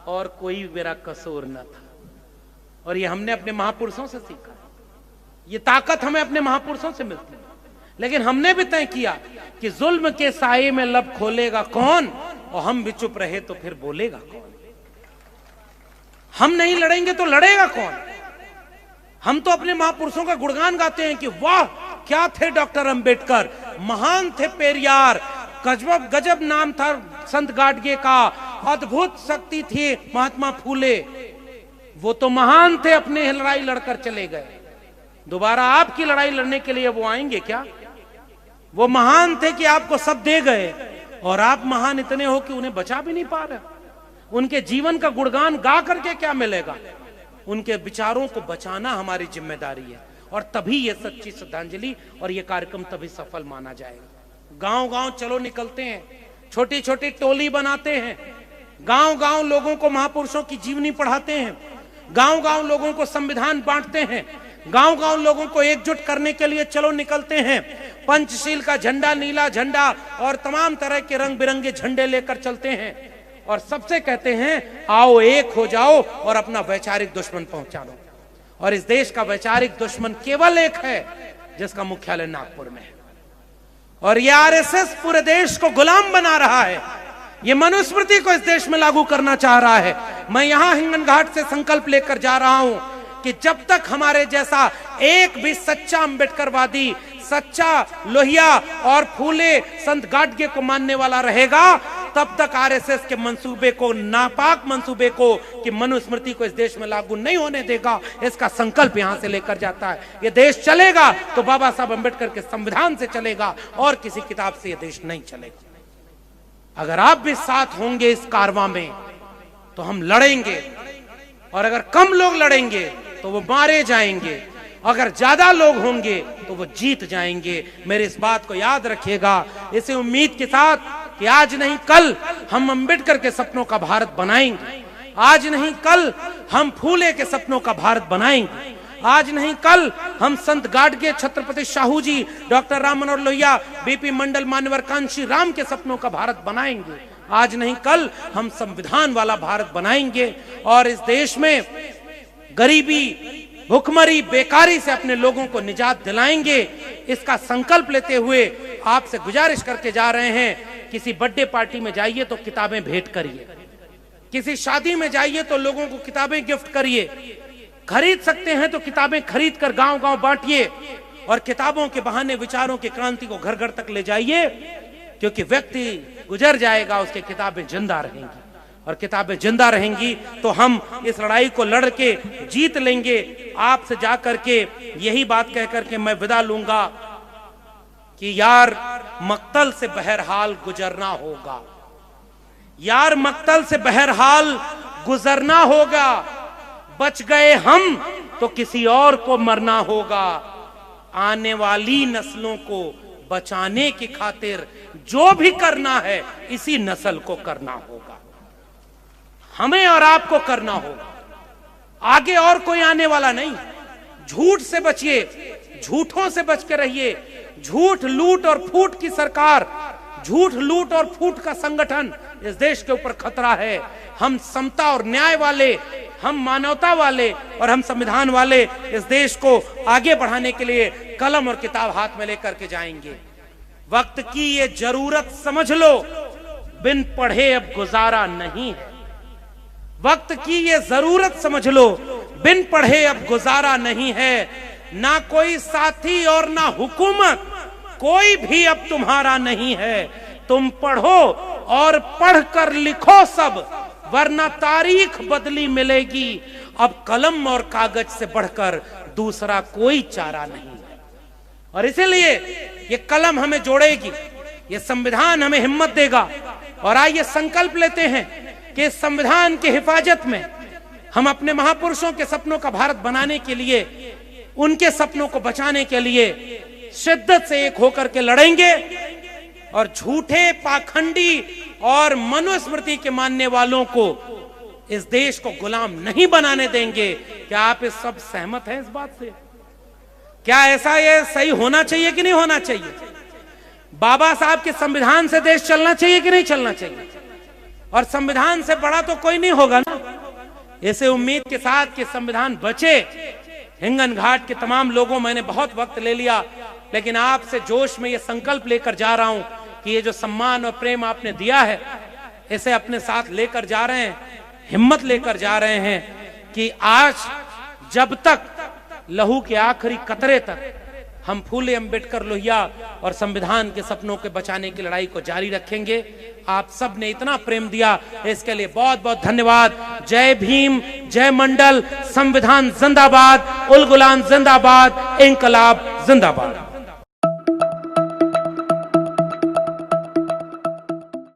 और कोई मेरा कसूर न था। और ये हमने अपने महापुरुषों से सीखा। ये ताकत हमें अपने महापुरुषों से मिलती है। लेकिन हमने भी तय किया कि जुल्म के साये में लब खोलेगा कौन, और हम भी चुप रहे तो फिर बोलेगा कौन। हम नहीं लड़ेंगे तो लड़ेगा कौन? हम तो अपने महापुरुषों का गुणगान गाते हैं कि वाह क्या थे डॉक्टर अंबेडकर, महान थे पेरियार, गजब गजब नाम था संत गाडगे का, अद्भुत शक्ति थी महात्मा फूले। वो तो महान थे, अपने लड़ाई लड़कर चले गए। दोबारा आपकी लड़ाई लड़ने के लिए वो आएंगे क्या? वो महान थे कि आपको सब दे गए और आप महान इतने हो कि उन्हें बचा भी नहीं पा रहे। उनके जीवन का गुणगान गा करके क्या मिलेगा? उनके विचारों को बचाना हमारी जिम्मेदारी है। और तभी ये सच्ची श्रद्धांजलि और ये कार्यक्रम तभी सफल माना जाएगा। गांव गांव चलो निकलते हैं, छोटी छोटी टोली बनाते हैं, गांव गांव लोगों को महापुरुषों की जीवनी पढ़ाते हैं, गांव गांव लोगों को संविधान बांटते हैं, गांव गांव लोगों को एकजुट करने के लिए चलो निकलते हैं। पंचशील का झंडा, नीला झंडा और तमाम तरह के रंग बिरंगे झंडे लेकर चलते हैं और सबसे कहते हैं आओ एक हो जाओ और अपना वैचारिक दुश्मन पहचानो। और इस देश का वैचारिक दुश्मन केवल एक है जिसका मुख्यालय नागपुर में है। और ये आरएसएस पूरे देश को गुलाम बना रहा है। ये मनुस्मृति को इस देश में लागू करना चाह रहा है। मैं यहां हिंगन घाट से संकल्प लेकर जा रहा हूं कि जब तक हमारे जैसा एक भी सच्चा अंबेडकरवादी, सच्चा लोहिया और फूले संत गाडगे को मानने वाला रहेगा, तब तक आरएसएस के मंसूबे को, नापाक मंसूबे को कि मनुस्मृति को इस देश में लागू नहीं होने देगा, इसका संकल्प यहां से लेकर जाता है। ये देश चलेगा तो बाबा साहब अंबेडकर के संविधान से चलेगा और किसी किताब से ये देश नहीं चलेगा। अगर आप भी साथ होंगे इस कारवां में तो हम लड़ेंगे, और अगर कम लोग लड़ेंगे तो वो मारे जाएंगे, अगर ज्यादा लोग होंगे तो वो जीत जाएंगे। मेरे इस बात को याद रखिएगा। इसी उम्मीद के साथ कि आज नहीं कल हम अंबेडकर के सपनों का भारत बनाएंगे, आज नहीं कल हम फूले के सपनों का भारत बनाएंगे, आज नहीं कल हम संत गाडगे, छत्रपति शाहू जी, डॉक्टर राम मनोहर लोहिया, बीपी मंडल, मान्यवर कांशी राम के सपनों का भारत बनाएंगे। आज नहीं कल हम संविधान वाला भारत बनाएंगे और इस देश में गरीबी, भुखमरी, बेकारी से अपने लोगों को निजात दिलाएंगे। इसका संकल्प लेते हुए आपसे गुजारिश करके जा रहे हैं, किसी बर्थडे पार्टी में जाइए तो किताबें भेंट करिए, किसी शादी में जाइए तो लोगों को किताबें गिफ्ट करिए, खरीद सकते हैं तो किताबें खरीद कर गांव-गांव बांटिए और किताबों के बहाने विचारों की क्रांति को घर घर तक ले जाइए, क्योंकि व्यक्ति गुजर जाएगा, उसकी किताबें जिंदा रहेंगी और किताबें जिंदा रहेंगी तो हम इस लड़ाई को लड़ के जीत लेंगे। आपसे जाकर के यही बात कहकर के मैं विदा लूंगा कि यार मक्तल से बहरहाल गुजरना होगा, यार मक्तल से बहरहाल गुजरना होगा, बच गए हम तो किसी और को मरना होगा, आने वाली नस्लों को बचाने की खातिर जो भी करना है इसी नस्ल को करना होगा, हमें और आपको करना होगा, आगे और कोई आने वाला नहीं। झूठ से बचिए, झूठों से बच के रहिए। झूठ, लूट और फूट की सरकार, झूठ, लूट और फूट का संगठन इस देश के ऊपर खतरा है। हम समता और न्याय वाले, हम मानवता वाले और हम संविधान वाले इस देश को आगे बढ़ाने के लिए कलम और किताब हाथ में लेकर के जाएंगे। वक्त की ये जरूरत समझ लो, बिन पढ़े अब गुजारा नहीं है। वक्त की ये जरूरत समझ लो, बिन पढ़े अब गुजारा नहीं है। ना कोई साथी और ना हुकूमत, कोई भी अब तुम्हारा नहीं है। तुम पढ़ो और पढ़ कर लिखो सब, वरना तारीख बदली मिलेगी। अब कलम और कागज से बढ़कर दूसरा कोई चारा नहीं है। और इसीलिए ये कलम हमें जोड़ेगी, ये संविधान हमें हिम्मत देगा। और आइए संकल्प लेते हैं कि इस संविधान की हिफाजत में हम अपने महापुरुषों के सपनों का भारत बनाने के लिए, उनके सपनों को बचाने के लिए शिद्दत से एक होकर के लड़ेंगे और झूठे, पाखंडी और मनुस्मृति के मानने वालों को इस देश को गुलाम नहीं बनाने देंगे। क्या आप इस सब सहमत हैं इस बात से? क्या ऐसा ये सही होना चाहिए कि नहीं होना चाहिए? बाबा साहब के संविधान से देश चलना चाहिए कि नहीं चलना चाहिए? और संविधान से बड़ा तो कोई नहीं होगा ना। ऐसे उम्मीद के साथ कि संविधान बचे। हिंगन घाट के तमाम लोगों, मैंने बहुत वक्त ले लिया, लेकिन आपसे जोश में ये संकल्प लेकर जा रहा हूं कि ये जो सम्मान और प्रेम आपने दिया है, इसे अपने साथ लेकर जा रहे हैं, हिम्मत लेकर जा रहे हैं कि आज जब तक लहू के आखिरी कतरे तक हम फूले अंबेडकर लोहिया और संविधान के सपनों के बचाने की लड़ाई को जारी रखेंगे। आप सब ने इतना प्रेम दिया, इसके लिए बहुत बहुत धन्यवाद। जय भीम, जय मंडल, संविधान जिंदाबाद, उल गुलाम जिंदाबाद, इंकलाब जिंदाबाद।